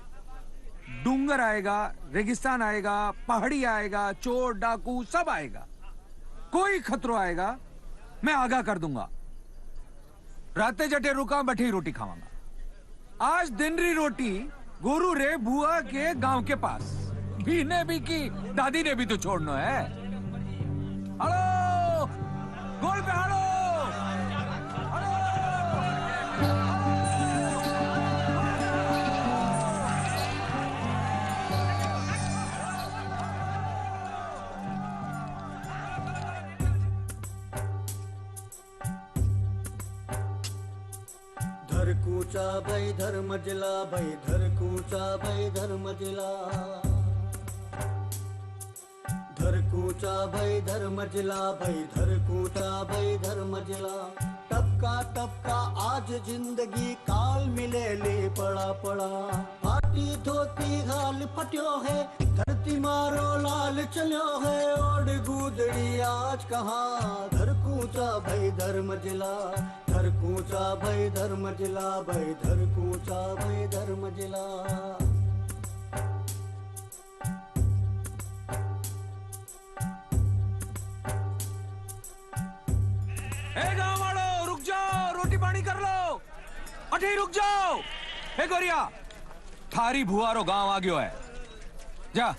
डूंगर आएगा, रेगिस्तान आएगा, पहाड़ी आएगा, चोर डाकू सब आएगा। कोई खतरो आएगा मैं आगाह कर दूंगा। राते जटे रुका बैठी रोटी खावांगा। आज दिन री रोटी गोरू रे बुआ के गांव के पास। भी ने भी की, दादी ने भी तो छोड़ना है। हेलो, गोल पे हेलो। धर कूचा भाई धर्म जिला, भाई धर कूचा भाई धर्म जिला। धर कूचा भाई धर्म जिला, भाई धर कूचा भाई धर्म जिला। टपका टपका आज जिंदगी काल मिले ले पड़ा पड़ा। फाटी धोती गाल फटियो है, धरती मारो लाल चलो है। ओड गुदड़ी आज कहाँ, धर कूचा भाई धर्म जिला। धर कूचा भाई धर्म जिला, भाई धर कूचा भाई धर्म जिला। ए गाँव वालों, रुक जाओ, रोटी पानी कर लो। अठी रुक जाओ। ए गोरिया, थारी भुआरो गांव आ गयो है। जा,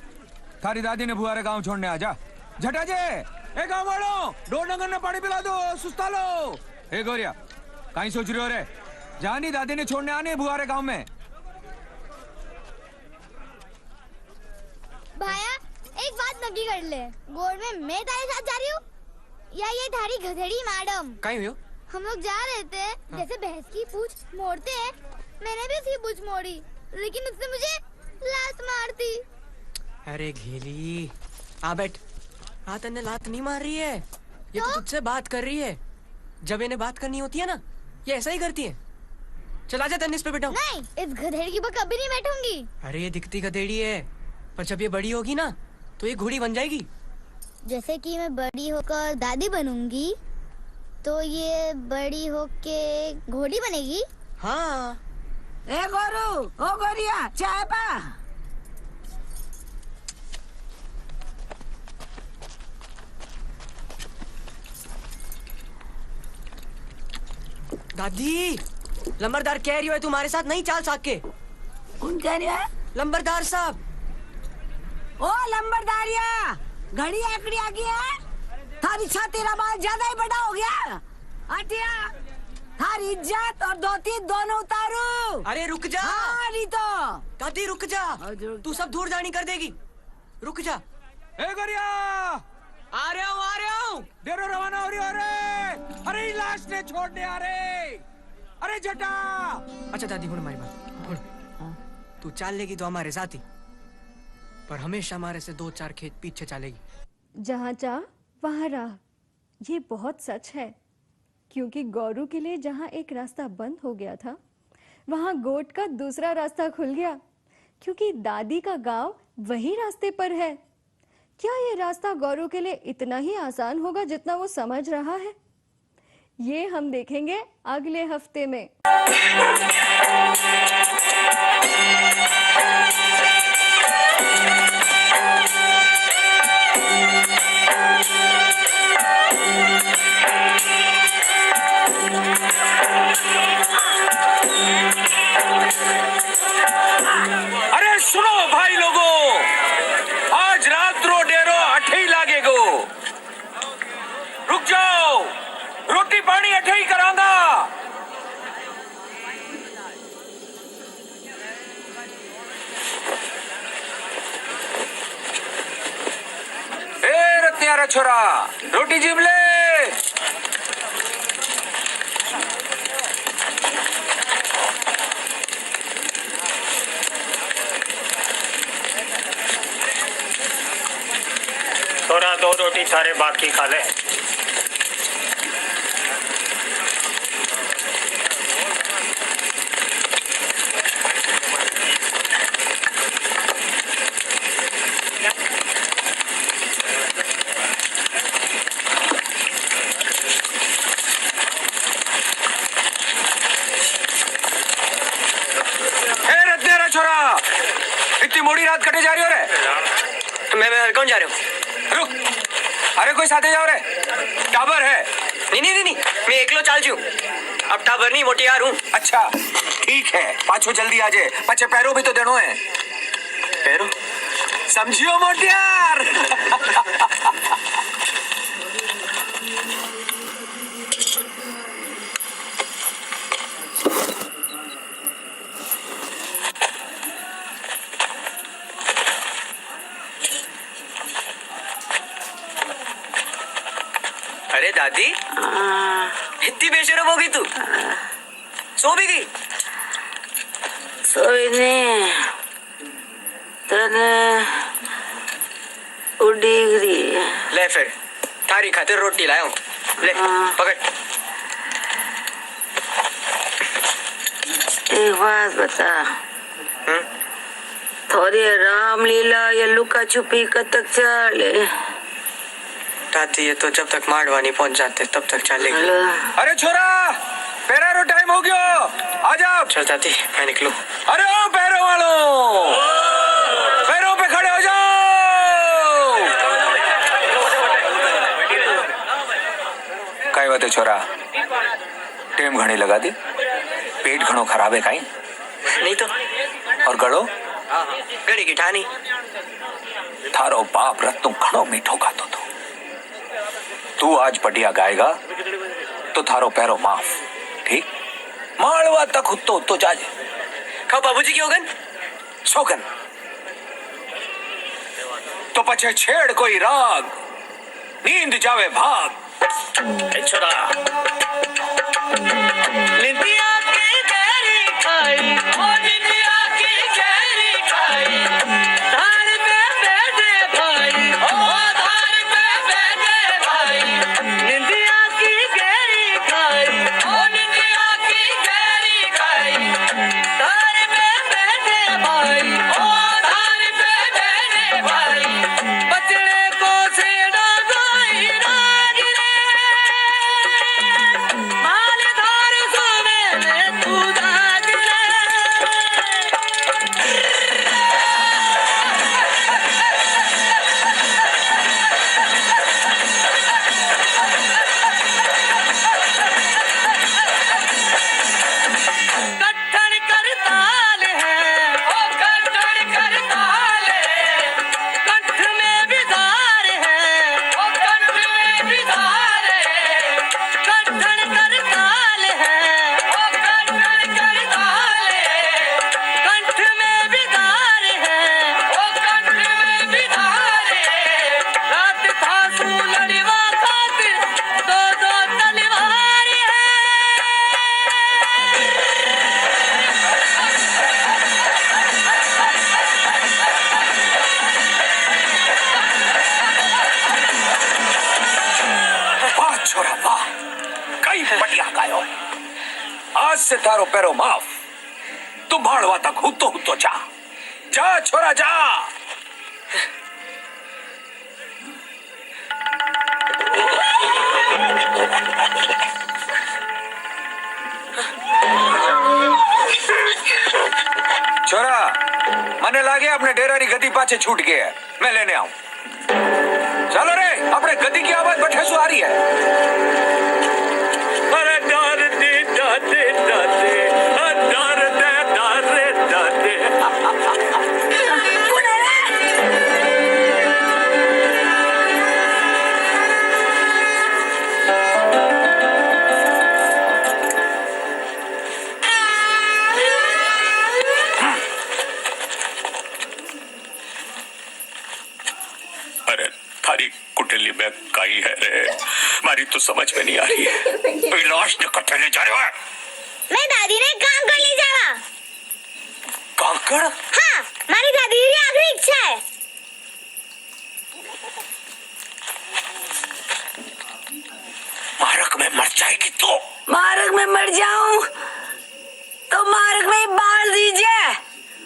थारी दादी ने भुआरे गांव छोड़ने आ जा। झटा जे, ए गाँव वालों, डोर डंगर ने पानी पिला दो, सुस्ता लो। ए गोरिया, कहीं सोच रहे हो रे? जानी दादी ने छोड़ने आने भुआरे गांव में। भाया, एक बात नक्की कर ले, गोड़ में मैं तेरे साथ जा रही हूँ या ये थारी गधेड़ी मैडम? कहीं हुई? हम लोग जा रहे थे, जैसे भैंस की पूंछ मोड़ते हैं, मैंने भी उसकी पूंछ मोड़ी, लेकिन उसने मुझे लात मार दी। अरे घेली, आ बैठ। हाँ, तन्ने लात नहीं मार रही है, ये तो तुझसे बात कर रही है। जब इन्हें बात करनी होती है ना, ये ऐसा ही करती है। चल आजा, तन्ने इस पे बैठाऊं। नहीं, इस गधेड़ी के ऊपर कभी नहीं बैठूंगी। अरे ये दिखती गधेड़ी है, पर जब ये बड़ी होगी ना तो ये घोड़ी बन जाएगी। जैसे कि मैं बड़ी होकर दादी बनूंगी तो ये बड़ी होके घोड़ी बनेगी। हाँ। ए गोरू, ओ गोरिया, चाय पा। दादी, लंबरदार कह रही है तुम्हारे साथ नहीं चाल सके। कौन कह रहा है? लंबरदार साहब। ओ लंबरदारिया, घड़ी आकड़ी आ गई है। थारी छाती बाल ज्यादा ही बड़ा हो गया। हटिया, थारी इज्जत और धोती दोनों उतारू। अरे रुक जा। हाँ, नहीं तो। दादी रुक जा, तू सब धूल जानी कर देगी। रुक जा। ए गोरिया, आ रहा हूँ, आ रहा हूँ। डेरो रवाना हो रही हो रे। अरे लाश ने छोड़ने आ रे। अरे जटा। अच्छा दादी, हुण हमारी बात। तू चाल लेगी तो हमारे साथ ही, पर हमेशा हमारे से 2-4 खेत पीछे चलेगी। जहाँ चाह वहाँ राह, ये बहुत सच है। क्योंकि गौरू के लिए जहाँ एक रास्ता बंद हो गया था, वहाँ गोट का दूसरा रास्ता खुल गया। क्योंकि दादी का गांव वही रास्ते पर है। क्या ये रास्ता गौरू के लिए इतना ही आसान होगा जितना वो समझ रहा है? ये हम देखेंगे अगले हफ्ते में। अरे सुनो भाई लोगों, आज रात रो डेरो अठे ही लागेगो। रुक जाओ, रोटी पानी अठे ही करांगा। ए रत्यारा छोरा, रोटी जिम ले। थोड़ा 2 रोटी सारे बाकी खा ले। छोरा, इतनी मोड़ी रात कटे जा रही हो रे? मैं कौन जा रहे हो? रुक, अरे कोई साथे जाओ रे। टाबर है। नहीं, मैं एकलो चाल जू। अब टाबर नहीं, मोटियार हूँ। अच्छा ठीक है, पाछो जल्दी आ जाए, पचे पैरों भी तो देनो है। पैरों? समझियो मोटियार। अरे दादी, इतनी बेशरम होगी तू? सो भी गई? सोई नहीं, तने उड़ीगरी। ले फिर, थारी खातिर रोटी लाया हूँ। ले पकड़। एक बात बता, थोड़ी रामलीला या लुका छुपी कब तक चले? दादी ये तो जब तक माड़वा नहीं पहुंच जाते तब तक चलेगी। अरे छोरा, पैरारो टाइम हो गया, आ जाओ। चल दादी, मैं निकलूं। अरे ओ पैरों वालों, पैरों पे खड़े हो जाओ। काई बात है छोरा, टेम घणी लगा दी, पेट घणो खराब है काई? नहीं तो। और गड़ो? गड़ी की ठानी। थारो बाप रत्तू घणो मीठो खातो तो। तू आज पटिया गाएगा तो थारो पैरो माफ, ठीक? मालवा तक उत्तो तो जाजे। खाओ बाबूजी की होगन? सोगन। तो पछे छेड़ कोई राग, नींद जावे भाग। छोरा निंदिया की गहरी खाई, ओ निंदिया की गहरी खाई, धार पे बैठे भाई, ओ धार पे बैठे भाई, निंदिया की गहरी खाई, ओ निंदिया की गहरी खाई, धार पे बैठे भाई, ओ धार पे बैठे भाई, बचड़े को सेड़ा से तारो पैरो माफ। तू भाड़वा तक हुतो जा। जा छोरा जा। छोरा मने लागे अपने डेरारी गदी पाछे छूट गया है। मैं लेने आऊं। चलो रे, अपने गदी की आवाज बठे सु आ रही है। अरे दादे दादे दादे दादे दादे कुटेली में काई है रे, मारी तो समझ में नहीं आ रही है। लाश ने कट्टे ले जा रहे हो? मैं दादी ने कांकड़ ले जावा। कांकड़? हाँ, मारी दादी की आखिरी इच्छा है। मारक में मर जाएगी तो? मारक में मर जाऊं तो मारक में ही बाल दीजिए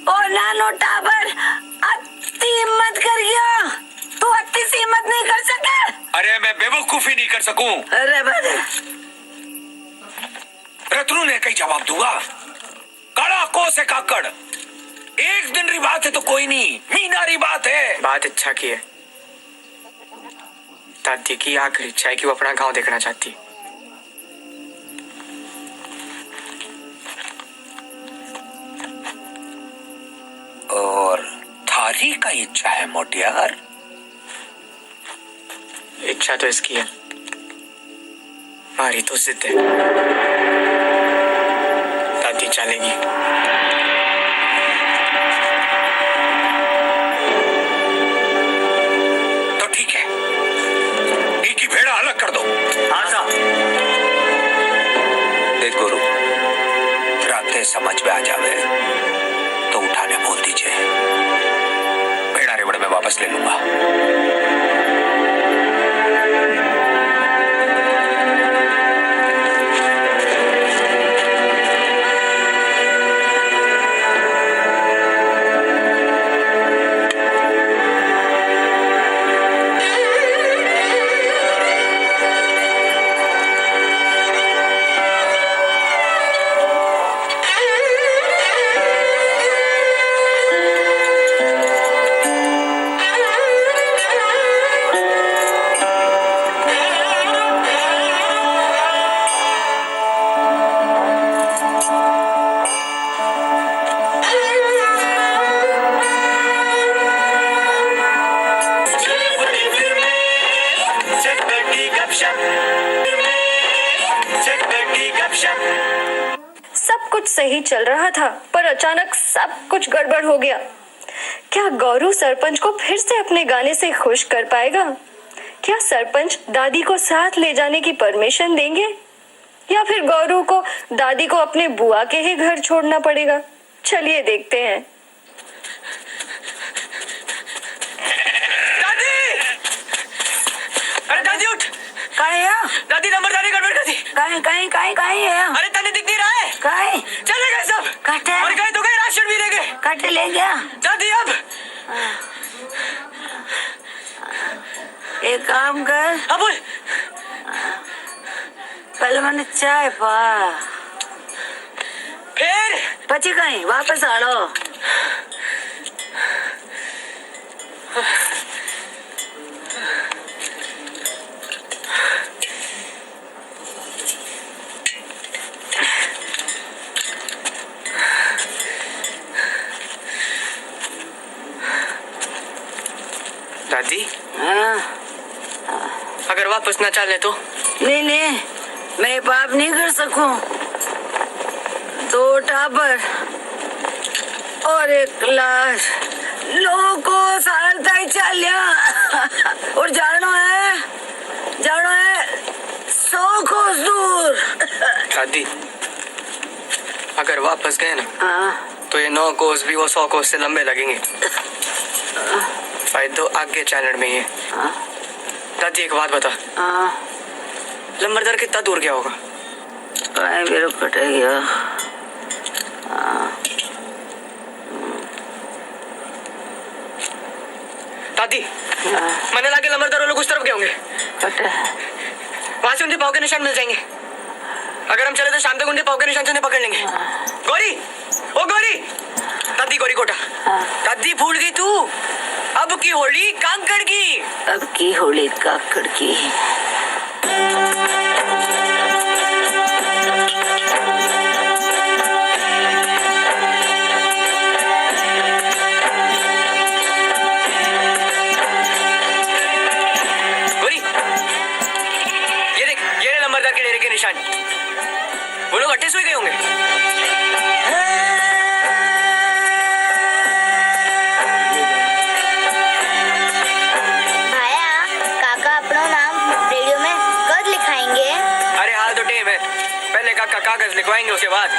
और नानो टाबर अति मत करियो। तू अति सी हिम्मत नहीं कर सके। अरे मैं बेवकूफी नहीं कर सकूं। अरे रत्नू ने कई जवाब दूंगा। काला को से काकड़, एक दिन री बात है तो कोई नहीं, मीनारी बात है। बात अच्छा की है। दादी की आखिरी इच्छा है कि वो अपना गांव देखना चाहती। और थारी का इच्छा है मोटियार? इच्छा तो इसकी है, हमारी तो जिद है। दादी चलेगी। तो ठीक है, एक ही भेड़ा अलग कर दो। हाँ साहब। देख गुरु, रातें समझ में आ जावे तो उठाने बोल दीजिए। भेड़ा रेवड़ में वापस ले लूंगा। सब कुछ सही चल रहा था, पर अचानक सब कुछ गड़बड़ हो गया। क्या गौरू सरपंच को फिर से अपने गाने से खुश कर पाएगा? क्या सरपंच दादी को साथ ले जाने की परमिशन देंगे, या फिर गौरू को दादी को अपने बुआ के ही घर छोड़ना पड़ेगा? चलिए देखते हैं। दादी! अरे दादी उठ! काहे है? दादी नंबरदारी गड़बड़ कर दी। काहे है? अरे तने दिख नहीं रहा है? काहे? चले गए सब। काटे? और गए तो गए, राशन भी दे गए। काटे ले गया? दादी अब एक काम कर। हाँ बोल। पहले मैंने चाय पा, फिर पची कहीं वापस आड़ो। दादी हाँ? अगर वापस ना चले तो? नहीं, मैं पाप नहीं कर सकूं। 2 टाबर और 1 लाश लोगों को सारता ही चलिया। और जानो है 100 कोस दूर। दादी अगर वापस गए ना तो ये 9 कोस भी वो 100 कोस से लंबे लगेंगे। तो आगे चैनल में ही है। दादी एक बात बता, लंबरदार कितना दूर गया होगा? मेरे कटे गया। दादी मैंने लाके लंबरदार लोग उस तरफ गए होंगे, वहां से उनके पाँव के निशान मिल जाएंगे। अगर हम चले तो शाम तक उनके पाँव के निशान से उन्हें पकड़ लेंगे। गौरी, ओ गौरी, दादी गौरी कोटा, दादी भूल गई तू, अब की होली कांकड़ की, अब की होली काकड़ की। लंबरदार के डेरे के निशान, वो लोग अट्टे सोए गए होंगे। भाया, काका अपना नाम रेडियो में कब लिखाएंगे? अरे हाल तो टेम है, पहले काका कागज लिखवाएंगे, उसके बाद।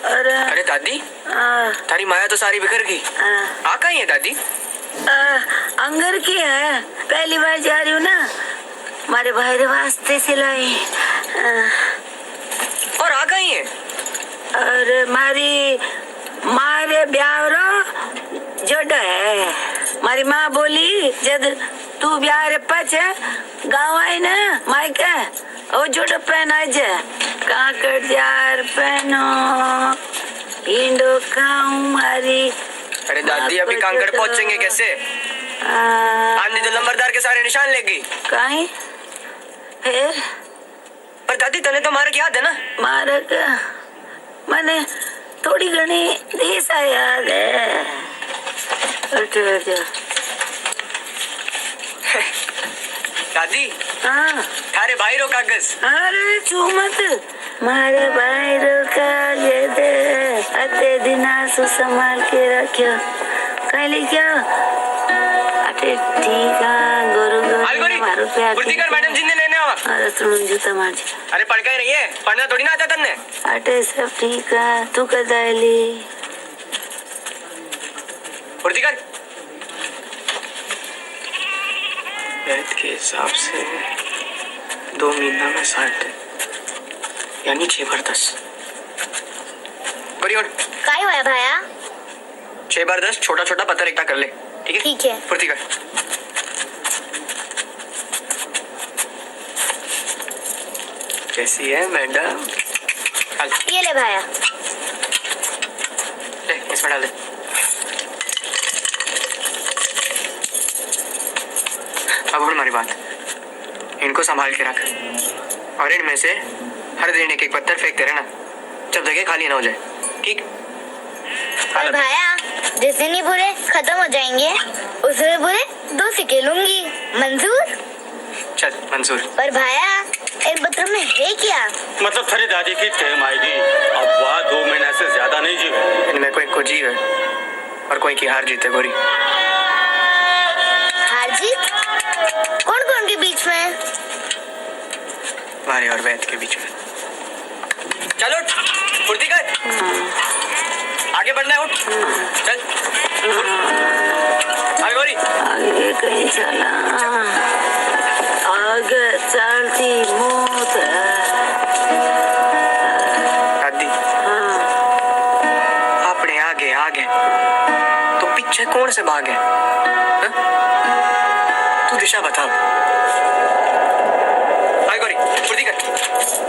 अरे दादी, तारी माया तो सारी बिखर गई। आ कहीं है दादी? अंगर की है, पहली बार जा रही हूँ ना, मारे भाई रे वास्ते सिलाई। और आ कहीं है? अरे मारे ब्यावरो जोड़ है। मारी माँ बोली जब तू ब्याह रे पचे गाँव आई ना मायके ओ जोड़ पहन आ जा, काकड़ जार पहनो इंडो खाऊं मारी। अरे दादी अभी कांकड़ पहुंचेंगे कैसे? आंधी तो लंबरदार के सारे निशान ले गई। कहीं फिर? पर दादी तने तो मारक याद है ना? मारक मैंने थोड़ी घनी दिशा याद है। दादी हाँ थारे भाई रो कागज। अरे छू मत, मारे भाई रो कागज अते दिना सु संभाल के रखियो। कहली क्या? अरे ठीक है गुरु गुरु मारो प्यार। पुर्तिकर मैडम जी ने लेने आवा। अरे सुनो जूता मार जी। अरे पढ़ के ही रही है, पढ़ना थोड़ी ना आता तन्ने। अरे सब ठीक है, तू कदाली पुर्तिकर वैद के हिसाब से 2 महीना में 60 यानी 6 बार 10। काय हुआ भाया? 6 बार 10 छोटा छोटा पत्थर इकट्ठा कर ले, ठीक है? ठीक है। पुर्तिकर कैसी है मैडम? ये ले भाया, ले इसमें डाल दे। अब हमारी बात, इनको संभाल के रख और इनमें से हर दिन एक एक पत्थर फेंकते रहना जब जगह खाली ना हो जाए, ठीक? और भाया जिस दिन ये बुरे खत्म हो जाएंगे उस दिन बुरे 2 सिक्के लूंगी, मंजूर? चल मंजूर। पर भाया इन पत्रों में है क्या? मतलब थारी दादी की टाइम आएगी, अब वह 2 महीने से ज्यादा नहीं जीवे। इनमें कोई को जीवे और कोई की हार जीते। गोरी हार जीत कौन कौन के बीच में? हमारे और वैद के बीच में। चलो फुर्ती कर। आगे बढ़ना है, उठ चल आगे गौरी। आगे कहीं चला, आगे चलती मौत है। दादी अपने आगे आगे तो पीछे कौन से भागे? हाँ? तू दिशा बता। आगे गौरी, फुर्ती कर।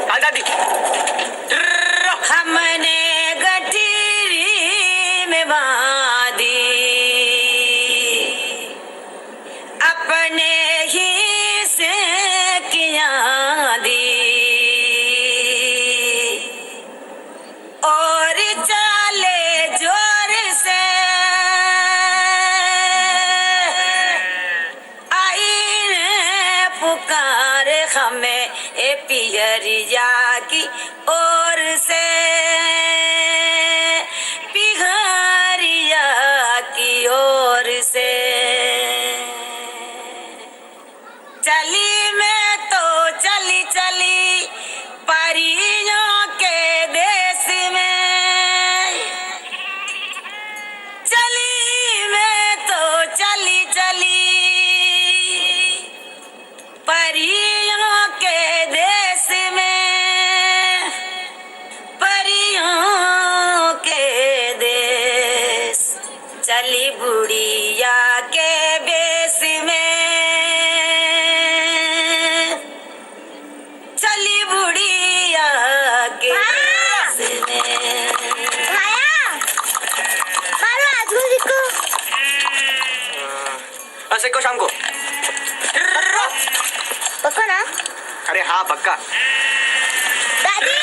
हाँ दादी। हमने गठरी में बांधी अपने ही से किया दी और चाले जोर से आई ने पुकार हमें ए पियरिया की ओर से, पिघारिया की ओर से। चली मैं तो चली चली परियों के देश में, चली मैं तो चली चली परियों के देश में, परियों के देश। चली बुढ़िया के बेस में, चली बुढ़िया के बेस में। मारो आज को ऐसे को शाम को पक्का ना? अरे हाँ पक्का। दादी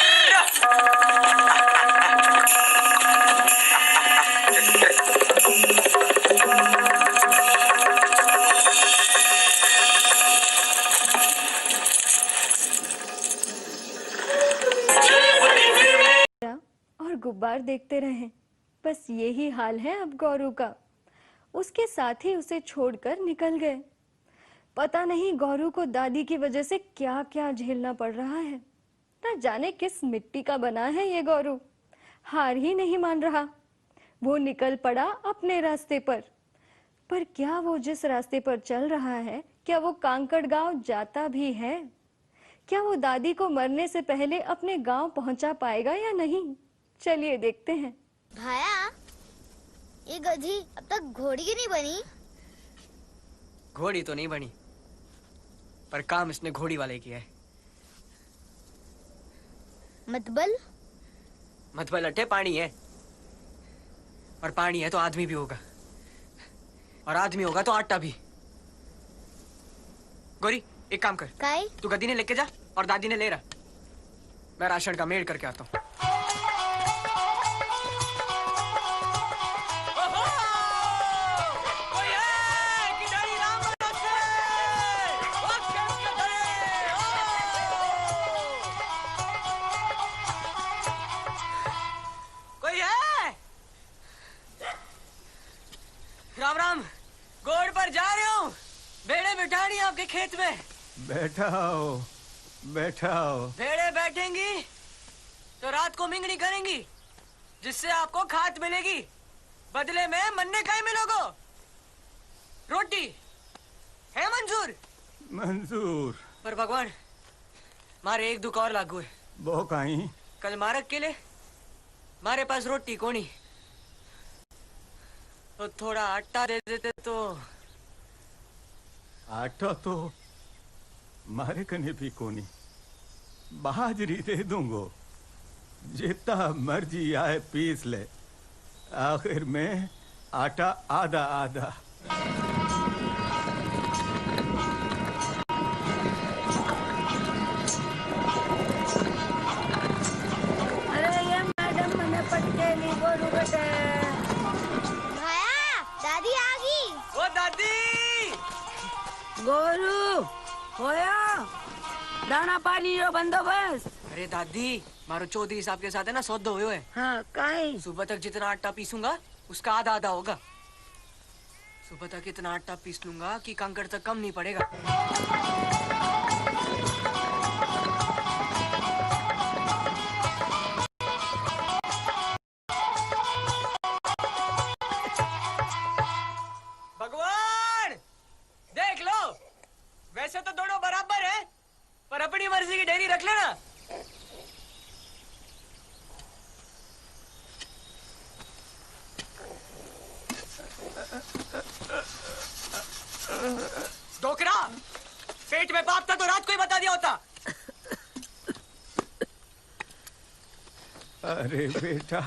और गुब्बार देखते रहें। बस यही हाल है अब गौरू का। उसके साथी उसे छोड़कर निकल गए। पता नहीं गौरू को दादी की वजह से क्या क्या झेलना पड़ रहा है। न जाने किस मिट्टी का बना है ये गौरू। हार ही नहीं मान रहा। वो निकल पड़ा अपने रास्ते पर क्या वो जिस रास्ते पर चल रहा है, क्या वो कांकड़ गांव जाता भी है? क्या वो दादी को मरने से पहले अपने गांव पहुंचा पाएगा या नहीं? चलिए देखते हैं। भाया, ये गधी अब तक घोड़ी की नहीं बनी। घोड़ी तो नहीं बनी, पर काम इसने घोड़ी वाले किया है। मतबल अट्टे पानी है, और पानी है तो आदमी भी होगा, और आदमी होगा तो आटा भी। गौरी एक काम कर, काय? तू गद्दी ने लेके जा और दादी ने ले रहा। मैं राशन का मेल करके आता हूँ। राम राम, गोड़ पर जा रहे हो? भेड़े बिठानी आपके खेत में। बैठा हो, बैठा हो। भेड़े बैठेंगी तो रात को मिंगनी करेंगी, जिससे आपको खाद मिलेगी। बदले में मन्ने का ही मिलोगो। रोटी है मंजूर? मंजूर। पर भगवान, मारे एक दुख और लागू है। वो कहीं कल मारक के लिए मारे पास रोटी कोनी, तो थोड़ा आटा दे देते तो। आटा तो मारे कने भी कोनी, बाजरी दे दूंगो, जितना मर्जी आए पीस ले। आखिर में आटा आधा आधा। अरे ये मैडम मैंने पटके नहीं बोलू बेटे। भाया, दादी आ गई। ओ दादी! गोरू होया दाना पानी रो बंदोबस्त। अरे दादी, मारो चौधरी साहब के साथ है ना सौदा हुए है। हाँ काई? सुबह तक जितना आटा पीसूंगा उसका आधा आधा होगा। सुबह तक इतना आटा पीस लूंगा कि कंकड़ तक कम नहीं पड़ेगा। वैसे तो दोनों बराबर है, पर अपनी मर्जी की डेयरी रख लेना। डोकरा, पेट में पाप था तो रात को ही बता दिया होता। अरे बेटा,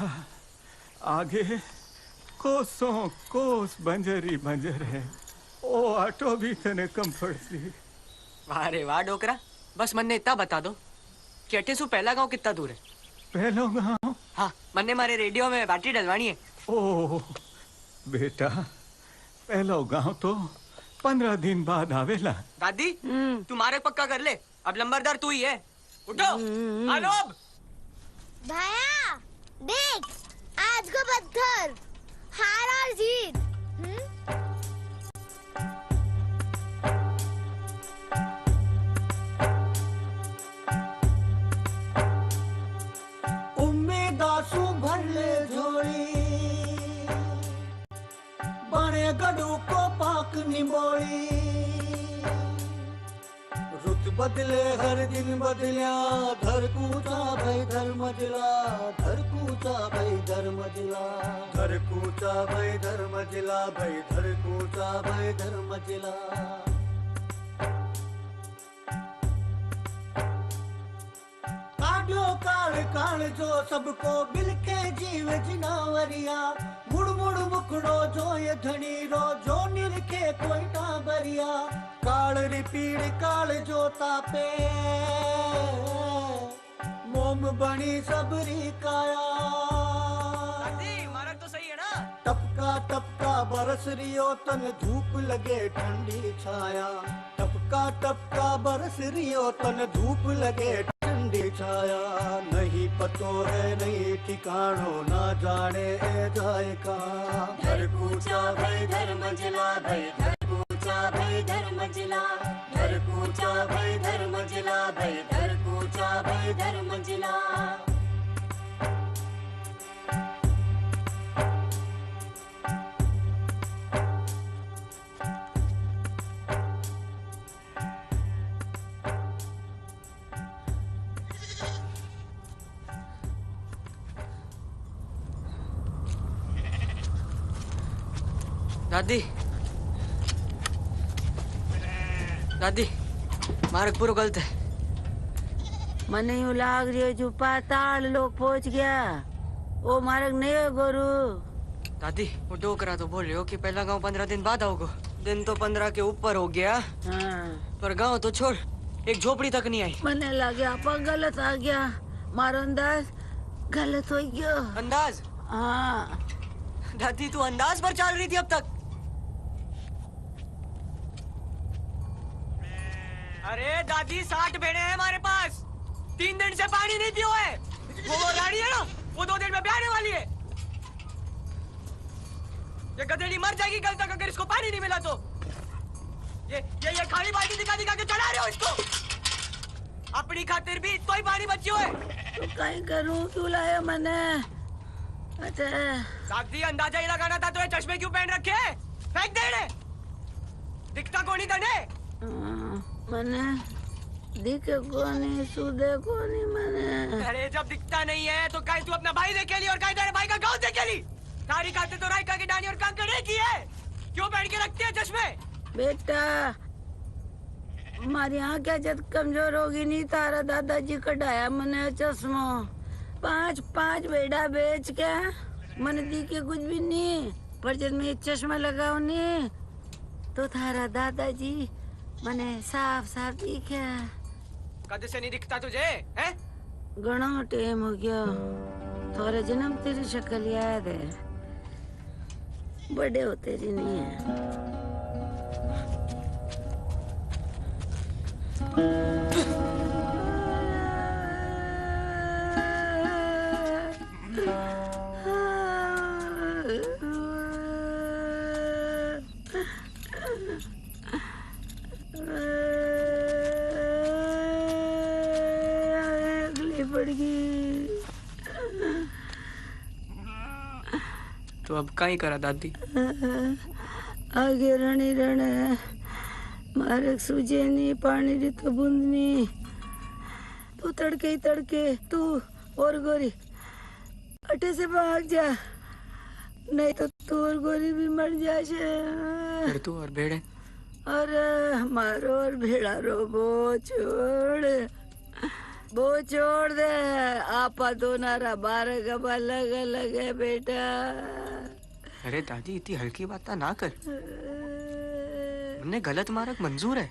आगे कोसों कोस बंजरी बंजर है, ओ ऑटो भी तने कंफर्ट सी। वाह रे वाह डोकरा, बस मन ने इतना बता दो कि अटेसू पहला गांव कितना दूर है। पहलो गांव? हाँ, मन ने मारे रेडियो में बैटरी डलवानी है। ओ बेटा, पहलो गांव तो 15 दिन बाद आवेला। दादी, तू मारे पक्का कर ले, अब लंबरदार तू ही है। उठो, आलोब। भैया देख, आज को पत्थर, हार और जीत। उम्मीद आंसू भर ले झोली, बड़े गडू को पाक निमोड़ी। रुत बदले हर दिन बदलिया, धर कूचा भाई धर मजला, धर कूचा भाई धर मजला, धर कूचा भाई धर मजला, भाई धर कूचा भाई धर मजला। काढ़ो काल काल जो सबको बिलके जीव जिनावरिया, मुड़ मुड़ मुखड़ो जो ये धनी रो, जो निरखे कोई ना बरिया। काल रिपीड़ काल जो तापे, मोम बनी सबरी काया। दादी, मारा तो सही है ना? टपका टपका बरस रियो तन, धूप लगे ठंडी छाया। टपका टपका बरस रियो तन, धूप लगे ठंडी छाया। नहीं पतो है नहीं ठिकानो, ना जाने ए जाए कहाँ। धर कूचा भाई धर मंजिला, भाई धर कूचा भाई धर मंजिला, धर कूचा भाई धर मंजिला, भाई धर कूचा भाई धर मंजिला। दादी, दादी, मार्ग पूरा गलत है। मने यूं लाग रही है जो पाताल लोग पहुंच गया, वो मार्ग नहीं है गोरू। दादी, वो डोकरा तो बोल रहे हो कि पहला गांव 15 दिन बाद आओगे। दिन तो 15 के ऊपर हो गया। हाँ। पर गांव तो छोड़, एक झोपड़ी तक नहीं आई। मने लगे आपा गलत आ गया, मारो अंदाज गलत हो गया। अंदाज? हाँ। दादी, तू अंदाज पर चल रही थी अब तक। अरे दादी, 60 भेड़े हैं हमारे पास, 3 दिन से पानी नहीं पियो है। वो रानी है ना, वो 2 दिन में ब्याहने वाली है। ये गधेड़ी मर जाएगी कल तक अगर इसको पानी नहीं मिला तो। ये खाली बाल्टी दिखा दिखा के चला रहे हो इसको। अपनी खातिर भी तो ही पानी बची हुआ है। तो कहीं करूं, क्यों लाया मैंने? अच्छा दादी, अंदाजा ही लगाना था तो ये चश्मे क्यों पहन रखे? फेंक दे इन्हें। दिखता कौन ही तने? मैंने दिखे कोनी, सुधे कोनी मैंने। अरे जब दिखता नहीं है तो कहीं तू अपना भाई देखे ली और कहीं तेरे भाई का गांव देखे ली। तारी खाते तो राइका की डानी और कंकड़ एक ही है। क्यों पहन के रखती है चश्मे? बेटा, हमारी आँखें जब कमजोर होगी नहीं, तारा दादाजी कढ़ाया मैंने चश्मो। 5 बेड़ा बेच के मन दिखे कुछ भी नहीं, पर जब मैं चश्मा लगाऊ नहीं तो थारा दादाजी मने साफ साफ दिखे। कद से नहीं दिखता तुझे हैं? घणो टाइम हो गया, थोड़े जन्म तेरी शक्ल याद है, बड़े हो तेरी नहीं है। तो अब कहीं करा दादी? आगे रणी रण मारे सूझे नहीं पानी री तो बूंद नहीं। तू तड़के ही तड़के तू और गोरी अटे से भाग जा, नहीं तो तू और गोरी भी मर जाए। फिर तू और भेड़े? अरे हमारो और भेड़ा रो वो छोड़ दे। आपा दोनारा 12 गबा अलग है बेटा। अरे दादी इतनी हल्की बात ना कर। हमने गलत मार्ग मंजूर है,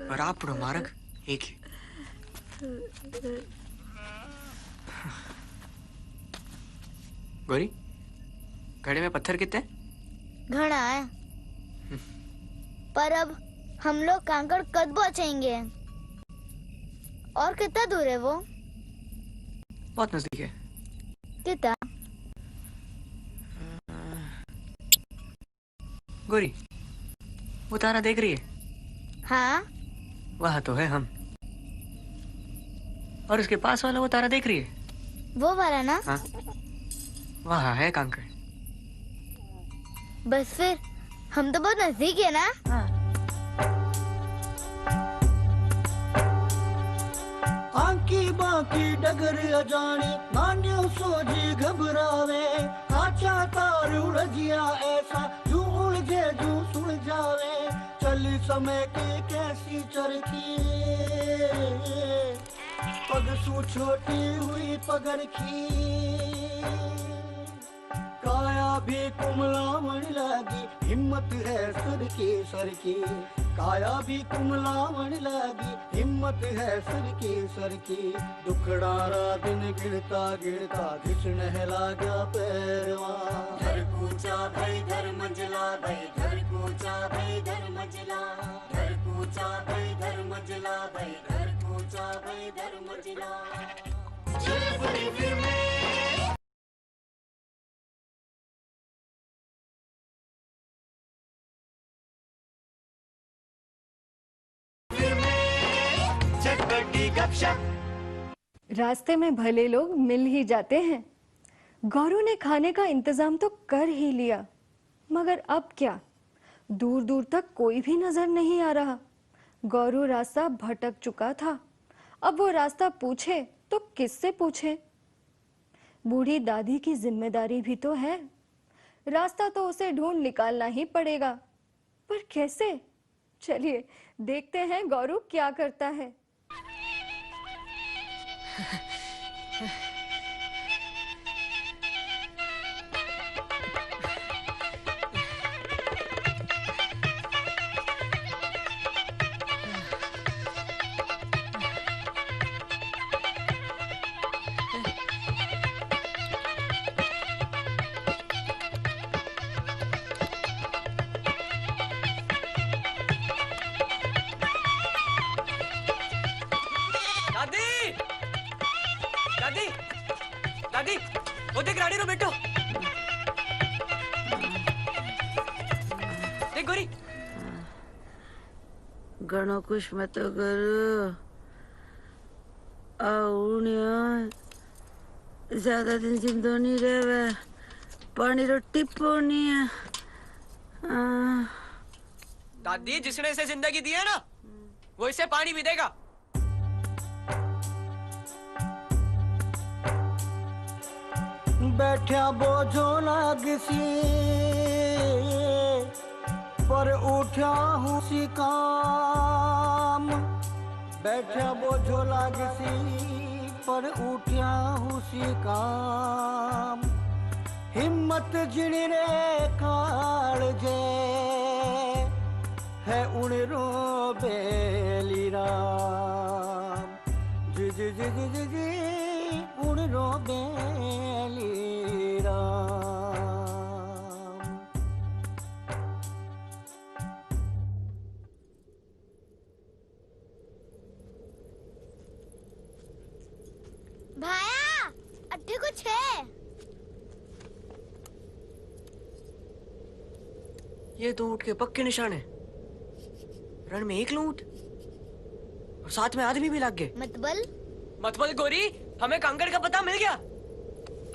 पर आप मार्ग एक ही। गोरी, घड़े में पत्थर कितने? घड़ा है, पर अब हम लोग कांकड़ कद पहुंचेंगे? और कितना दूर है वो? बहुत नजदीक है। कितना? गोरी, वो तारा देख रही है? हाँ। वह तो है हम। और उसके पास वाला वो तारा देख रही है? वो वाला ना? हाँ, वह है कांकड़। बस फिर हम तो बहुत नजदीक है ना? हाँ। आंकी बाकी डगर अजानी नान्यो सोजी घबरावे। आचा तार उलझिया ऐसा जू उलझे जू सुलझावे। चली समय की कैसी चरखी, पग सू छोटी हुई पगरखी। काया भी कुमलावन लगी, हिम्मत है सर की। काया भी कुमलावन लगी, हिम्मत है सर की। दुखड़ारा दिन गिरता गिरता घिसने लगा पैरवा। धर कूचा भाई धर मंजला, भाई धर कूचा भाई धर मंजला। धर कूचा भाई धर मंजला, भाई धर कूचा भाई धर मंजला। चुलबुली फिर में रास्ते में भले लोग मिल ही जाते हैं। गौरू ने खाने का इंतजाम तो कर ही लिया, मगर अब क्या? दूर दूर तक कोई भी नजर नहीं आ रहा। गौरू रास्ता भटक चुका था। अब वो रास्ता पूछे तो किससे पूछे? बूढ़ी दादी की जिम्मेदारी भी तो है। रास्ता तो उसे ढूंढ निकालना ही पड़ेगा, पर कैसे? चलिए देखते हैं गौरू क्या करता है। दादी, वो देख रानी रो बेटो। देख गोरी। घणो कुछ मत कर। ज्यादा दिन जिंदो नहीं रहे। पानी रो टिप्पो नहीं है। दादी, जिसने इसे जिंदगी दी है ना, वो इसे पानी भी देगा। बैठा बोझो लागसी, पर उठा हूँ सी काम। बैठा बोझो लागसी, पर उठा हूँ सी काम। हिम्मत जिणरे कालजे है उणरो बेली राम। जी जी जी जी जी जी उणरो बेली राम। भाया, अट्ठे कुछ है? ये तो ऊँट के पक्के निशान है। रण में एक ऊँट और साथ में आदमी भी लग गए। मतबल गोरी, हमें कांगड़ का पता मिल गया।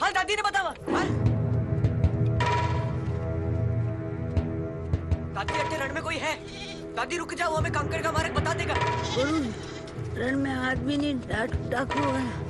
हाँ, दादी ने बतावा। हाँ। दादी, अट्ठे रण में कोई है। दादी रुक जाओ, हमें कंकड़ का मार्ग बता देगा। गुरु रण में आदमी नहीं डाकू है।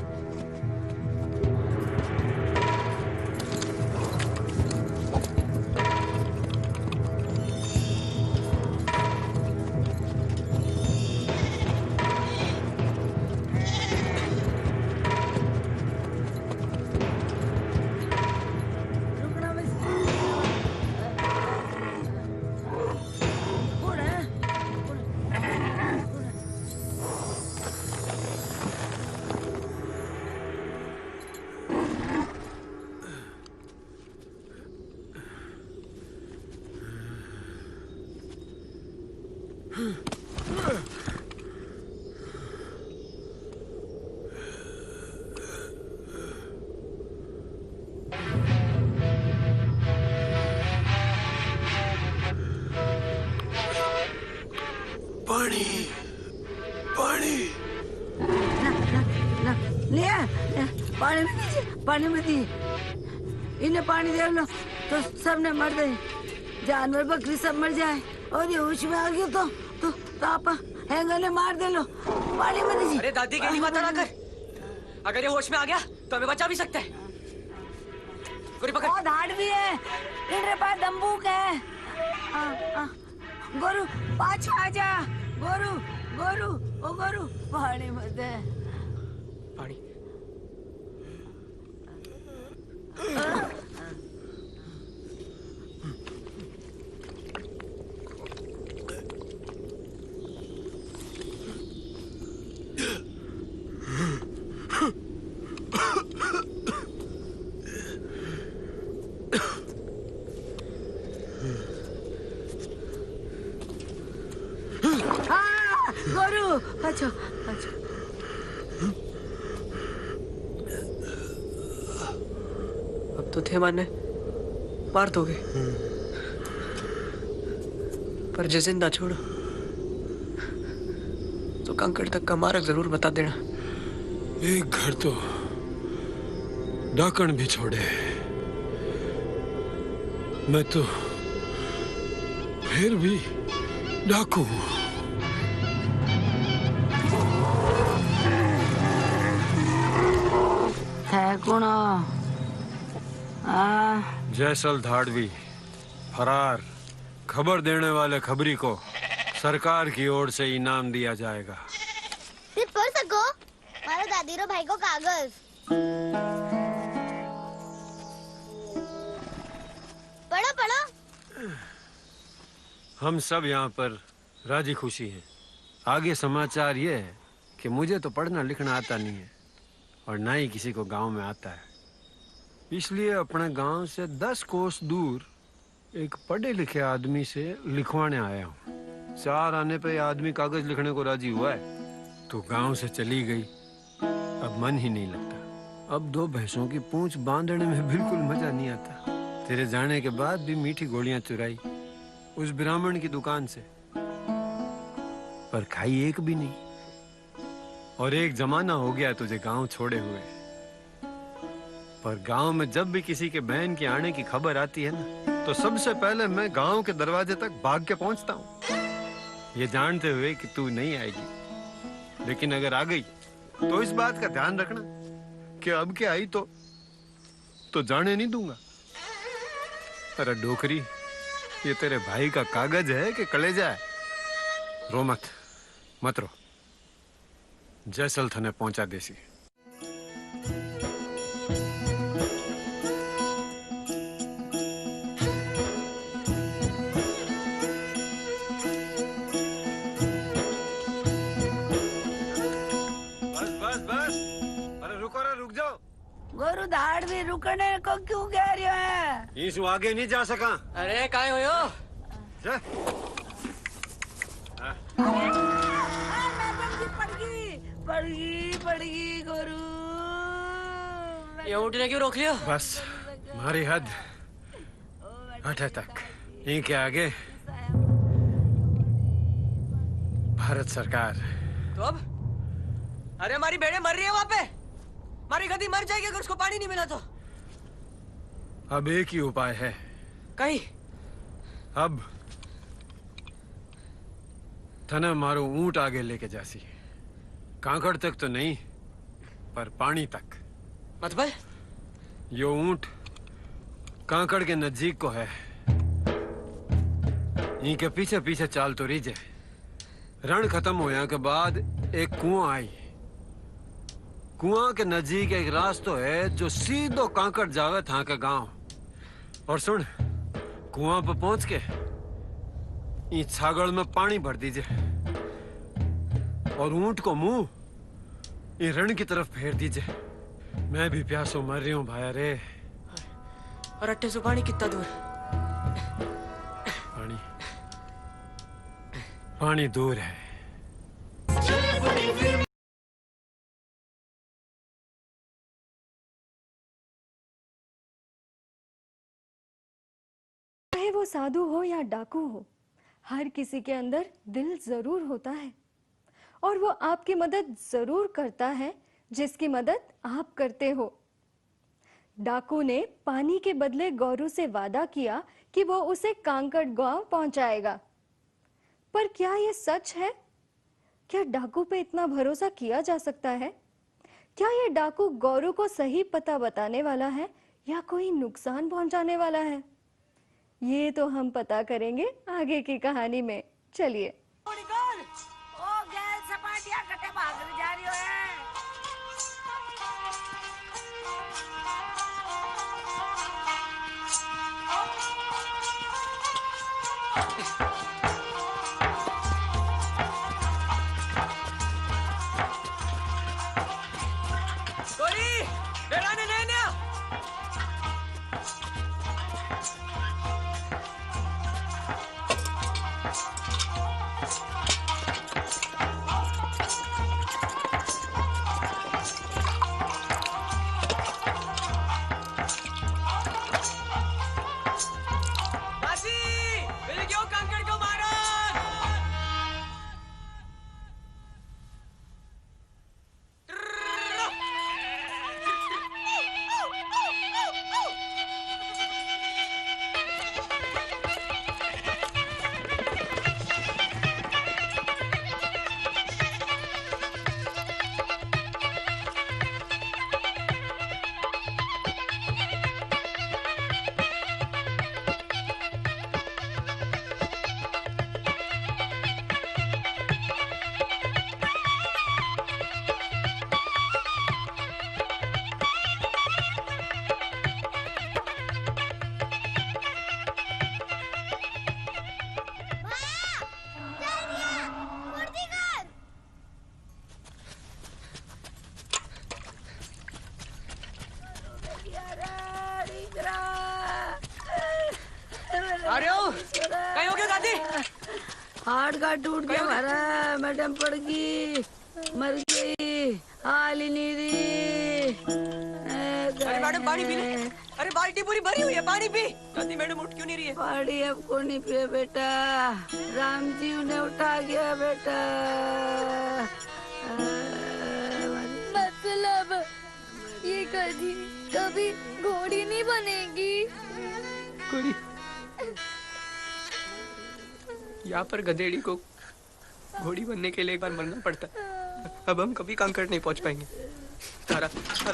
पानी पानी लिया पानी में दी। इन्हें पानी दे लो तो सबने मर गए, जानवर बकरी सब मर जाए। और ये होश में आ गया तो आप हैंगर ने मार दे लो, पानी में दीजिए। अरे दादी के लिए मत ना कर, अगर ये होश में आ गया तो हमें बचा भी सकता है। गोरी पकड़। और धाड़ भी है, इनके पास बंदूक है। गोरू पाछा आजा, गोरू गोरू ओ गोरू पानी मत दे। पानी गोरू अच्छा अब तो थे मारने, मार दोगे पर जो जिंदा छोड़ो तो कंकड़ तक का मार्ग जरूर बता देना। एक घर तो डाकण भी छोड़े, मैं तो फिर भी डाकू हूं। है कौन? जैसल धाड़वी फरार, खबर देने वाले खबरी को सरकार की ओर से इनाम दिया जाएगा। पढ़ सको मारो दादी रो भाई को कागज पढ़ो पढ़ो। हम सब यहाँ पर राजी खुशी हैं। आगे समाचार ये है कि मुझे तो पढ़ना लिखना आता नहीं है और ना ही किसी को गांव में आता है, इसलिए अपने गांव से 10 कोस दूर एक पढ़े लिखे आदमी से लिखवाने आया हूँ। 4 आने पे आदमी कागज लिखने को राजी हुआ है तो गांव से चली गई। अब मन ही नहीं लगता। अब 2 भैंसों की पूंछ बांधने में बिल्कुल मजा नहीं आता। तेरे जाने के बाद भी मीठी गोलियां चुराई उस ब्राह्मण की दुकान से, पर खाई एक भी नहीं। और एक जमाना हो गया तुझे गांव छोड़े हुए, पर गांव में जब भी किसी के बहन के आने की खबर आती है ना, तो सबसे पहले मैं गांव के दरवाजे तक भाग के पहुंचता हूं, ये जानते हुए कि तू नहीं आएगी। लेकिन अगर आ गई तो इस बात का ध्यान रखना कि अब के आई तो जाने नहीं दूंगा। अरे डोकरी, ये तेरे भाई का कागज है कि कलेजा है? रो मत रो, जैसल थने पहुंचा देसी। बस अरे रुक जाओ। गोरू धाड़ भी रुकने को क्यों कह रहे है? इसु आगे नहीं जा सका। अरे काय होयो? पड़गी गोरू। ये उठने क्यों रोक लियो? बस हमारी हद हटे तक, इनके आगे भारत सरकार। तो अब अरे हमारी भेड़ें मर रही है वहां पे, हमारी गधी मर जाएगी अगर उसको पानी नहीं मिला तो। अब एक ही उपाय है। कहीं अब थने मारो ऊंट आगे लेके जासी। कांकड़ तक तो नहीं, पर पानी तक। मतलब? यो ऊंट कांकड़ के नजदीक को है। इनके पीछे पीछे चाल तो रीजे। रण खत्म होया के बाद एक कुआं आई। कुआं के नजदीक एक रास्तो है जो सीधो कांकड़ जावे था के गांव। और सुन, कुआं पर पहुंच के इस छागड़ में पानी भर दीजिए और ऊंट को मुंह इस रण की तरफ फेर दीजिए। मैं भी प्यासों मर रही हूँ भाया रे। और अट्टे से पानी कितना दूर? पानी दूर है। चाहे वो साधु हो या डाकू हो, हर किसी के अंदर दिल जरूर होता है और वो आपकी मदद जरूर करता है जिसकी मदद आप करते हो। डाकू ने पानी के बदले गौरू से वादा किया कि वो उसे कांकड़ गांव पहुंचाएगा। पर क्या ये सच है? क्या डाकू पे इतना भरोसा किया जा सकता है? क्या ये डाकू गौरू को सही पता बताने वाला है या कोई नुकसान पहुंचाने वाला है? ये तो हम पता करेंगे आगे की कहानी में। चलिए। हाथ का टूट गया हमारा, मैडम पड़ गई, मर गई, हाल ही नहीं रही। अरे मैडम पानी पी ले। अरे बाल्टी पूरी भरी हुई है, पानी पी। दादी मैडम उठ क्यों नहीं रही है? पानी अब को नहीं पिए बेटा, राम जी उन्हें उठा गया बेटा। मतलब ये कभी घोड़ी नहीं बनेगी। घोड़ी? यहाँ पर गधेड़ी को घोड़ी बनने के लिए एक बार मरना पड़ता है। अब हम कभी कांकड़ नहीं पहुंच पाएंगे। तारा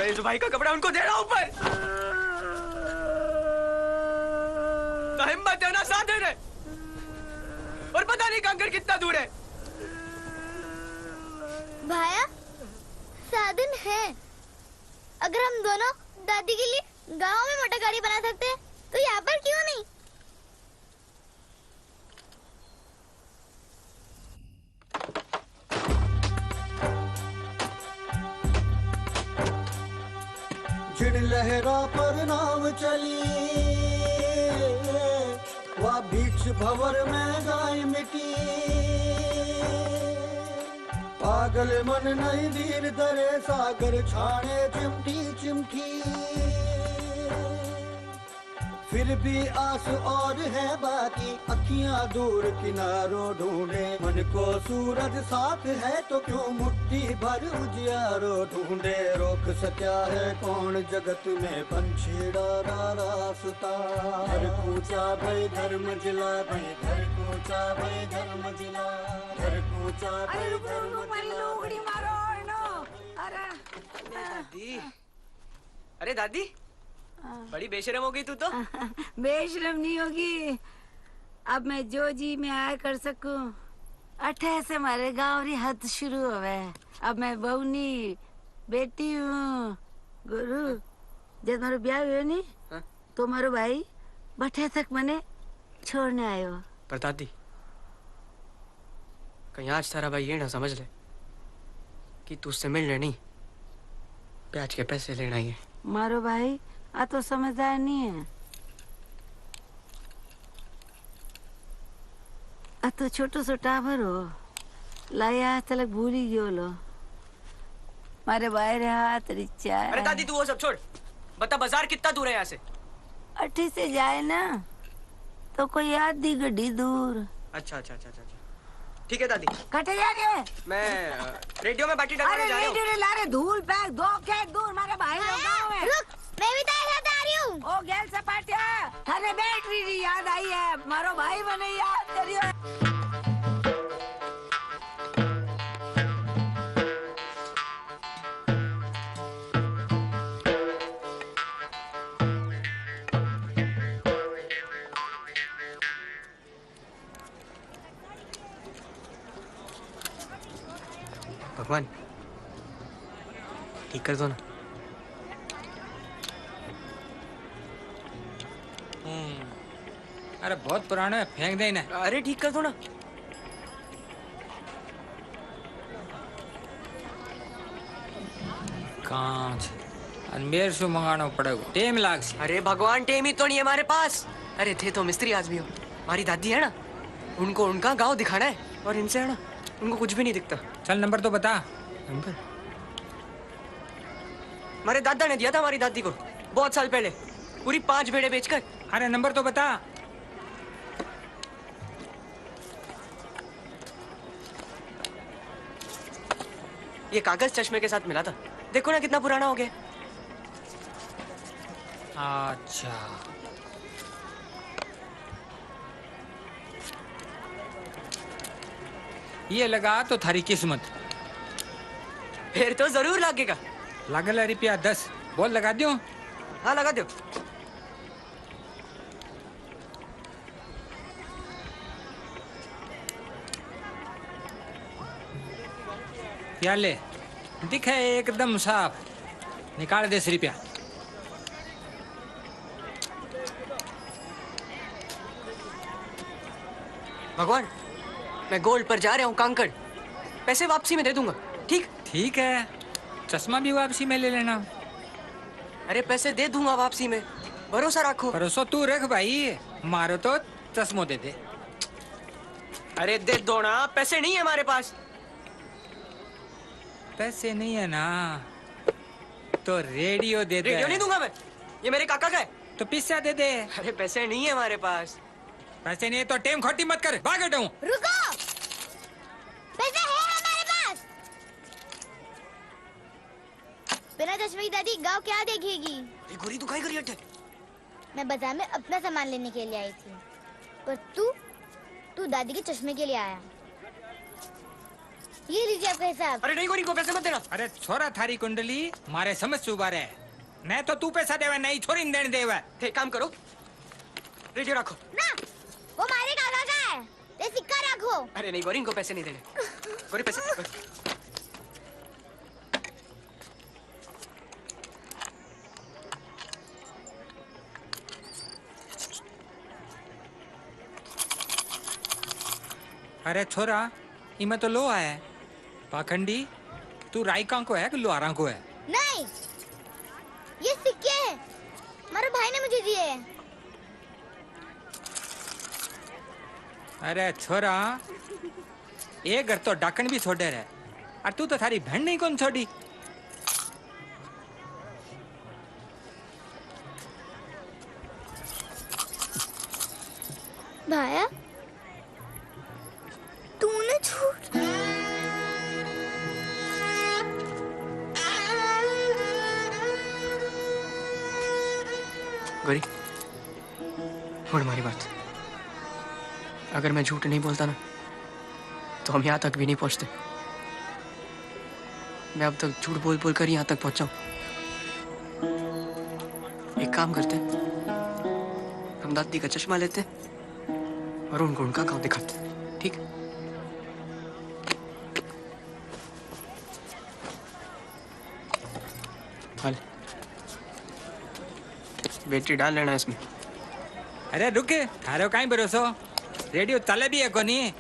इस भाई का कपड़ा उनको दे रहा ऊपर। हिम्मत है ना, साधन है और पता नहीं कांकड़ कितना दूर है। भाया साधन है। अगर हम दोनों दादी के लिए गांव में मोटर गाड़ी बना सकते हैं तो यहाँ पर क्यों नहीं? झिड़ लहरा पर नाव चली, वह बीच भंवर में गाय मिटी। पागल मन नहीं धीर धरे, सागर छाने चिमटी चिमटी। फिर भी आस और है बाकी, अखियां दूर किनारों ढूंढे। मन को सूरज साथ है तो क्यों मुट्ठी भर उजियारो ढूंढे। रोक सका है कौन जगत में पंछी डारा रास्ता। घर कूचा भई धर्म जिला, भई घर कूचा भई धर्म जिला, घर कूचा भई धर्म जिला। दादी, अरे दादी, बड़ी बेशरम हो गई तू तो। बेशरम नहीं होगी, अब मैं जो जी में आया कर सकूं। अठे से हमारे गांव री हद शुरू होवे। अब मैं बहुनी बेटी हूँ। गुरु, जब मारो ब्याह हुयो नी, तो मारो भाई बठे तक मने छोड़ने आयो। पर दादी, कहीं आज तारा भाई ये ना समझ ले कि तू उससे मिलने नहीं, ब्याज के पैसे लेना ही है। मारो भाई आ तो समझदार नहीं है। आ तो छोटो सो टावर हो, लाया तलक भूल ही गयो लो। मारे बाहर हाथ रिचा। अरे दादी तू वो सब छोड़, बता बाजार कितना दूर है यहाँ से? अठी से जाए ना तो कोई आधी गड्डी दूर। अच्छा अच्छा अच्छा अच्छा, ठीक है दादी। कटे जा रहे? मैं रेडियो में बाटी डालने जा रहा हूँ। रेडियो ला रहे धूल पैक 2 खेत दूर मारे भाई लोग गाँव में। रुक, मैं भी तेरे साथ आ रही हूँ। ओ गेल सपाटिया, थाने बैटरी की याद आई है। मारो भाई बने याद करियो। भगवान ठीक कर दो ना। अरे बहुत पुराना है, फेंक दे ना। अरे ठीक कर दो ना। कांच अनबेर से मंगाना पड़ेगा, टेम लाग से। अरे भगवान, टेम ही तो नहीं है हमारे पास। अरे थे तो मिस्त्री आदमी हो। हमारी दादी है ना, उनको उनका गांव दिखाना है, और इनसे है ना उनको कुछ भी नहीं दिखता। चल नंबर तो बता। नंबर हमारे दादा ने दिया था हमारी दादी को बहुत साल पहले, पूरी 5 भेड़े बेचकर। अरे नंबर तो बता। ये कागज चश्मे के साथ मिला था, देखो ना कितना पुराना हो गया। अच्छा, ये लगा तो थारी किस्मत। फिर तो जरूर लगेगा। लागल रुपया 10, बोल लगा दो। हाँ लगा दो। या ले, दिखे एकदम साफ। निकाल दे 10 रुपया। भगवान, मैं गोल्ड पर जा रहा हूँ कांकड़, पैसे वापसी में दे दूंगा। ठीक? ठीक है, चश्मा भी वापसी में ले लेना। अरे पैसे दे दूंगा वापसी में, भरोसा रखो। भरोसा तू रख भाई, मारो तो चश्मो दे दे। अरे दे दो ना, पैसे नहीं है हमारे पास। पैसे नहीं है ना तो रेडियो दे दे। रेडियो नहीं दूंगा मैं, ये मेरे काका का है। तो पिस्सा दे दे। अरे पैसे नहीं है हमारे पास। पैसे नहीं है तो टेम खोटी मत कर, भाग हटूं। रुको, पैसे है हमारे पास। बिना चश्मे की दादी गाँव क्या देखेगी? गोरी तू काहे करी हटे? मैं बाजार में अपना सामान लेने के लिए आई थी, पर तू दादी के चश्मे के लिए आया। ये लीजिए आपका हिसाब। अरे नहीं गोरी को पैसे मत देना। अरे छोरा थारी कुंडली मारे समझ सुबह रहे, नहीं तो तू पैसा देवे, नहीं छोरी देने देवे। एक काम करो, रेडियो रखो ना, वो हमारे काका का है, ये सिक्का रखो। अरे नहीं गोरी, इनको पैसे नहीं देने। गोरी पैसे गोरी। अरे छोरा, इमे तो लो है। पाखंडी, तू रायका को है कि लोहारा को है? नहीं, ये सिक्के हैं, हमारे भाई ने मुझे दिए। अरे छोरा, एक घर तो डाकन भी छोड़े रहे, और तू तो थारी बहन नहीं कौन छोड़ी। गौरी, छोड़ हमारी बात। अगर मैं झूठ नहीं बोलता ना तो हम यहाँ तक भी नहीं पहुँचते। मैं अब तक झूठ बोल बोल कर यहाँ तक पहुँचा हूँ। एक काम करते हैं, हम दादी का चश्मा लेते हैं और उनको उनका गाँव दिखाते हैं, ठीक? हाल बैटरी डाल लेना इसमें। अरे रुक, थारो काई भरोसो, रेडियो चले भी है कोनी।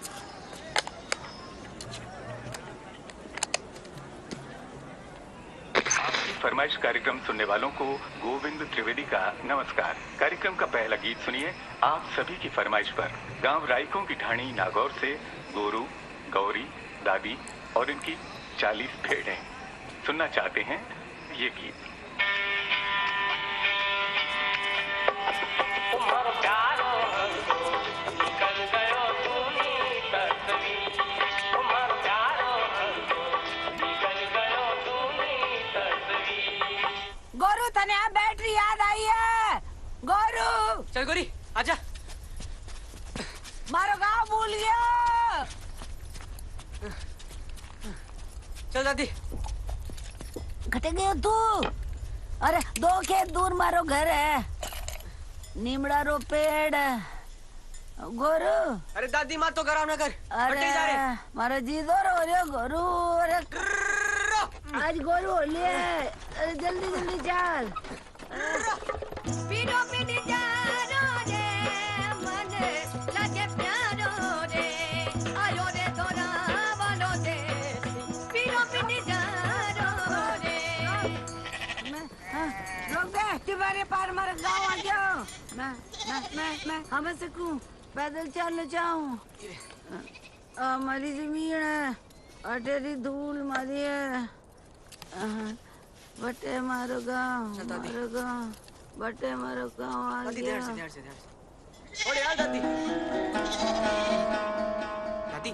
फरमाइश कार्यक्रम सुनने वालों को गोविंद त्रिवेदी का नमस्कार। कार्यक्रम का पहला गीत सुनिए आप सभी की फरमाइश पर। गांव रायकों की ढाणी नागौर से गोरू, गौरी, दादी और इनकी 40 भेड़ें सुनना चाहते हैं ये गीत। गोरू तने आ बैटरी याद आई है। गोरू चल गोरी आजा। मारो गाँव भूल गया। चल दादी। घटे गयो तू। अरे 2 खेत दूर मारो घर है, नीमड़ा रो पेड़। गोरू अरे दादी माँ तो कराओ ना कर। अरे मारो जीदो रो रे गोरू। अरे आज गोरू हो लिए। अरे जल्दी जल्दी चल। पीरो पीटी जानो रे मन लगे प्यारो रे आयो रे तोरा वालो रे पीरो पीटी जानो रे। रुक दे, तुम्हारे पार मारा गाँव आ गया। मैं हमें सकूं पैदल चल जाऊं। हमारी जमीन है, अटेरी धूल मारी है। बटे मारो गाँव, बटे मारो गाँव आ गया। ध्यान से। ओए यार दादी। दादी,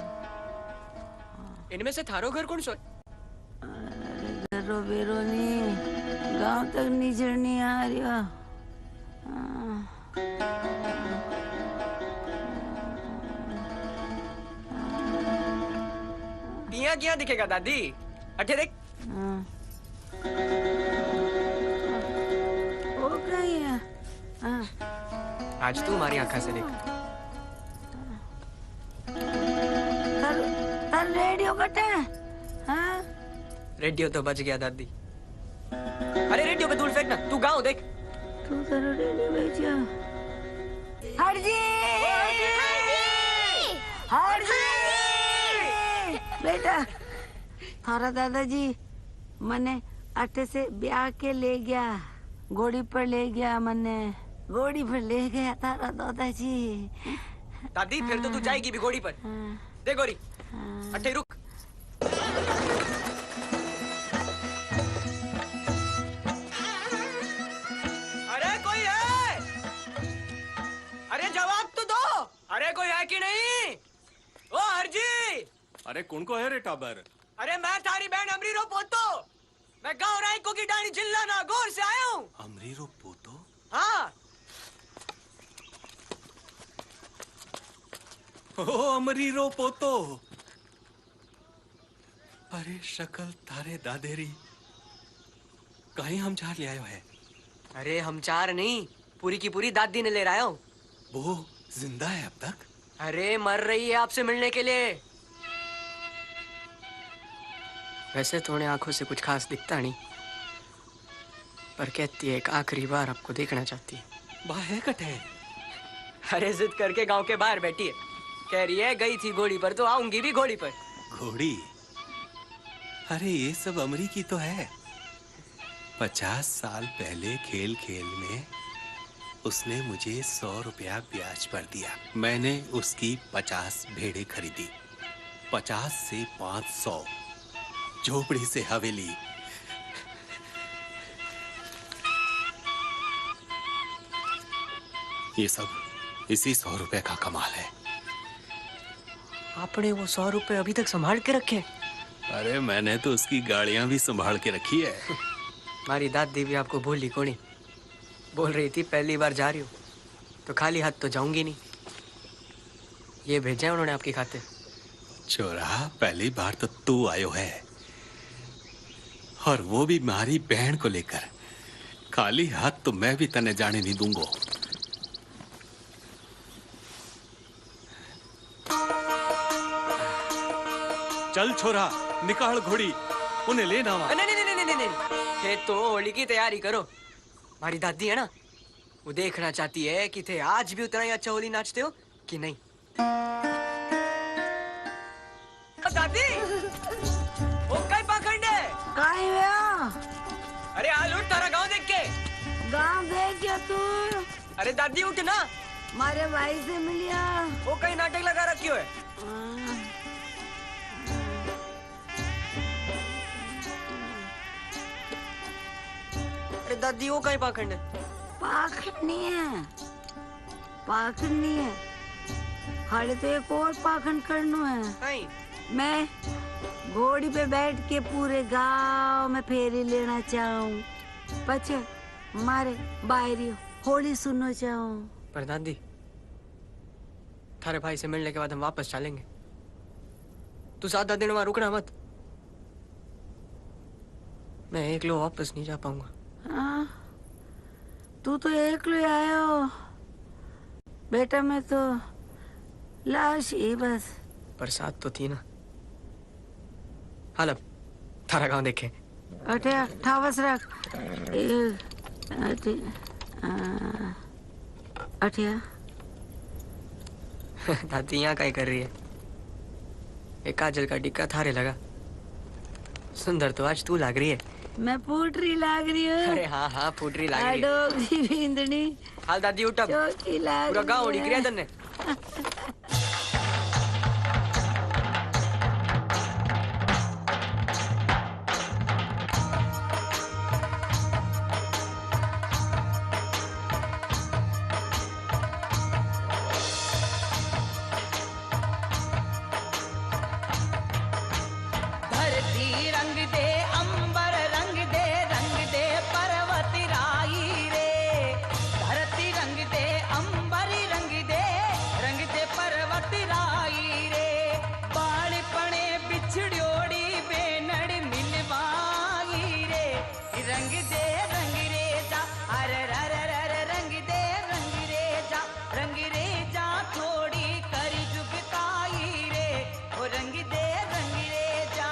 इनमें से थारो घर कौन सो? घरो बेरो नहीं, गाँव तक नीचड़ नहीं आ रहा। यहाँ क्या दिखेगा दादी? अठे देख। वो कहीं है। आज तू हमारी आंखों से देख। तर रेडियो कटे। हाँ? रेडियो तो बच गया दादी। अरे रेडियो पे धूल फेंकना, तू गाँव देख। तू तेरा रेडियो बेचा। हरजी! हरजी! बेटा, थारा दादाजी मने अटे से ब्याह के ले गया, घोड़ी पर ले गया। मने घोड़ी पर ले गया थारा दादाजी। दादी फिर तो तू जाएगी भी घोड़ी पर। दे गोरी, अटे रुक। अरे कोई है? अरे जवाब तो दो। अरे कोई है कि नहीं? ओ हरजी। अरे कौन को है रे टाबर? अरे मैं थारी बहन अमरीरो पोतो। मैं गाँव रायको की डाणी जिला नागौर से आया हूँ। अमरीरो पोतो? हाँ। ओ अमरीरो पोतो। अरे शक्ल तारे दादेरी कहीं हम चार ले आयो है। अरे हम चार नहीं, पूरी की पूरी दादी ने ले रहा हूँ। वो जिंदा है अब तक? अरे मर रही है आपसे मिलने के लिए। वैसे थोड़े आंखों से कुछ खास दिखता नहीं, पर कहती है एक आखिरी बार आपको देखना चाहती है। बाहर कटे? अरे जिद करके गांव के बाहर बैठी है, कह रही है गई थी घोड़ी पर तो आऊंगी भी घोड़ी पर। घोड़ी? अरे ये सब अमरी की तो है। 50 साल पहले खेल खेल में उसने मुझे 100 रुपया ब्याज पर दिया। मैंने उसकी 50 भेड़ें खरीदी। 50 से 500, झोपड़ी से हवेली। ये सब इसी 100 रुपए का कमाल है। आपने वो 100 रुपए अभी तक संभाल के रखे? अरे मैंने तो उसकी गाड़ियां भी संभाल के रखी है। हमारी दादी भी आपको भूली कोनी। बोल रही थी पहली बार जा रही हूँ तो खाली हाथ तो जाऊंगी नहीं। ये भेजा है उन्होंने आपकी खातिर। छोरा, पहली बार तो तू आयो है, और वो भी मारी बहन को लेकर। खाली हाथ तो मैं भी तने जाने नहीं दूंगा। चल छोरा, निकाल घोड़ी, उन्हें ले ना। नहीं नहीं नहीं नहीं नहीं, ये तो होली की तैयारी करो। हमारी दादी है ना, वो देखना चाहती है कि थे आज भी उतना ही अच्छा होली नाचते हो कि नहीं। दादी, वो कई पाखंड है। काहे हुआ? अरे हाल उठ, तारा गांव देख के। गांव देख क्या तू? अरे दादी उठ ना, मारे भाई से मिलिया। वो कहीं नाटक लगा रखी है। अरे दादी, वो कहीं पाखंड है। पाखंड नहीं है, पाखंड नहीं है। खाली तो एक और पाखंड करना है। नहीं। मैं घोड़ी पे बैठ के पूरे गांव में फेरी लेना चाहूँ, पचे मारे बाहरी होली सुनना चाहूँ। पर दादी, थारे भाई से मिलने के बाद हम वापस चलेंगे। तू 7 दिन वहां रुकना मत। मैं एक लो वापस नहीं जा पाऊंगा। हाँ, तू तो एक लो आया हो बेटा, मैं तो लाश ही बस। बरसात तो थी ना। हाल अब थारा गांव देखे। अठे ठावस रख। अठिया दादी यहाँ क्या कर रही है? एक काजल का टिक्का थारे लगा। सुंदर तो आज तू लाग रही है। मैं फूटरी लाग रही हूँ। अरे हाँ हाँ, फूटरी लाग रही है। डोगरी बिंदनी। हाल दादी उठ अब, पूरा गांव उड़ी क्रिया तन्ने। धरती रंग दे, अंबर रंग दे पर्वत राई रे। धरती रंग दे, अंबर रंग दे पर्वत राई रे। बालपणे बिछड़ोड़ी बेनड़ मिलवाई रे। रंग रे जा, अरे रंग रे जा थोड़ी करी जुगताई रे। ओ रंग रे जा।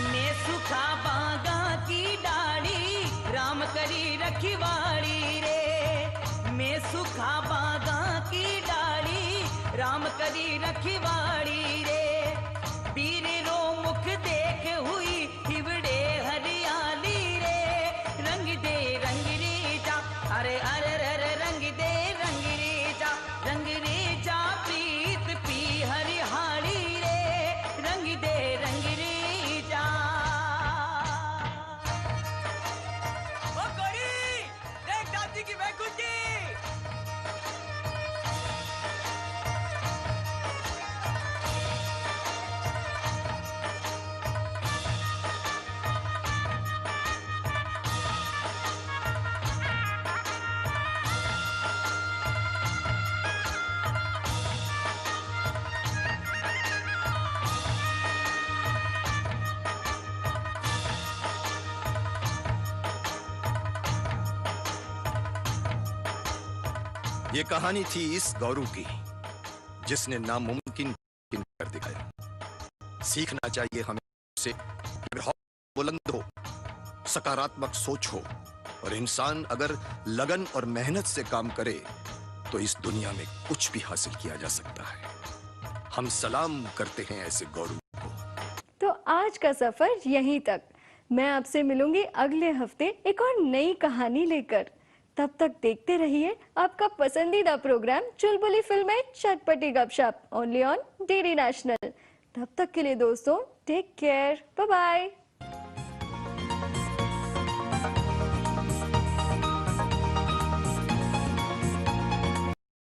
मैं सुखा बागा की डाली, राम करी रखवाड़ी रे। मैं सुखा बागा की डाली, राम करी रखवाड़ी रे। वीर रो मुख देख हुई हिवड़े हरियाली रे। रंग रे जा, अरे रंग रे जा प्रीत पी हरियाली रे। रंग रे जा। ओ गोरी, देख दादी की बैकुंठी। ये कहानी थी इस गौरू की जिसने नामुमकिन कर दिखाया। सीखना चाहिए हमें से बुलंद हो, सकारात्मक सोच हो, और इंसान अगर लगन और मेहनत से काम करे तो इस दुनिया में कुछ भी हासिल किया जा सकता है। हम सलाम करते हैं ऐसे गौरू को। तो आज का सफर यहीं तक। मैं आपसे मिलूंगी अगले हफ्ते एक और नई कहानी लेकर। तब तक देखते रहिए आपका पसंदीदा प्रोग्राम चुलबुली फिल्में चटपटी गपशप, ओनली ऑन डीडी नेशनल। तब तक के लिए दोस्तों, टेक केयर, बाय बाय।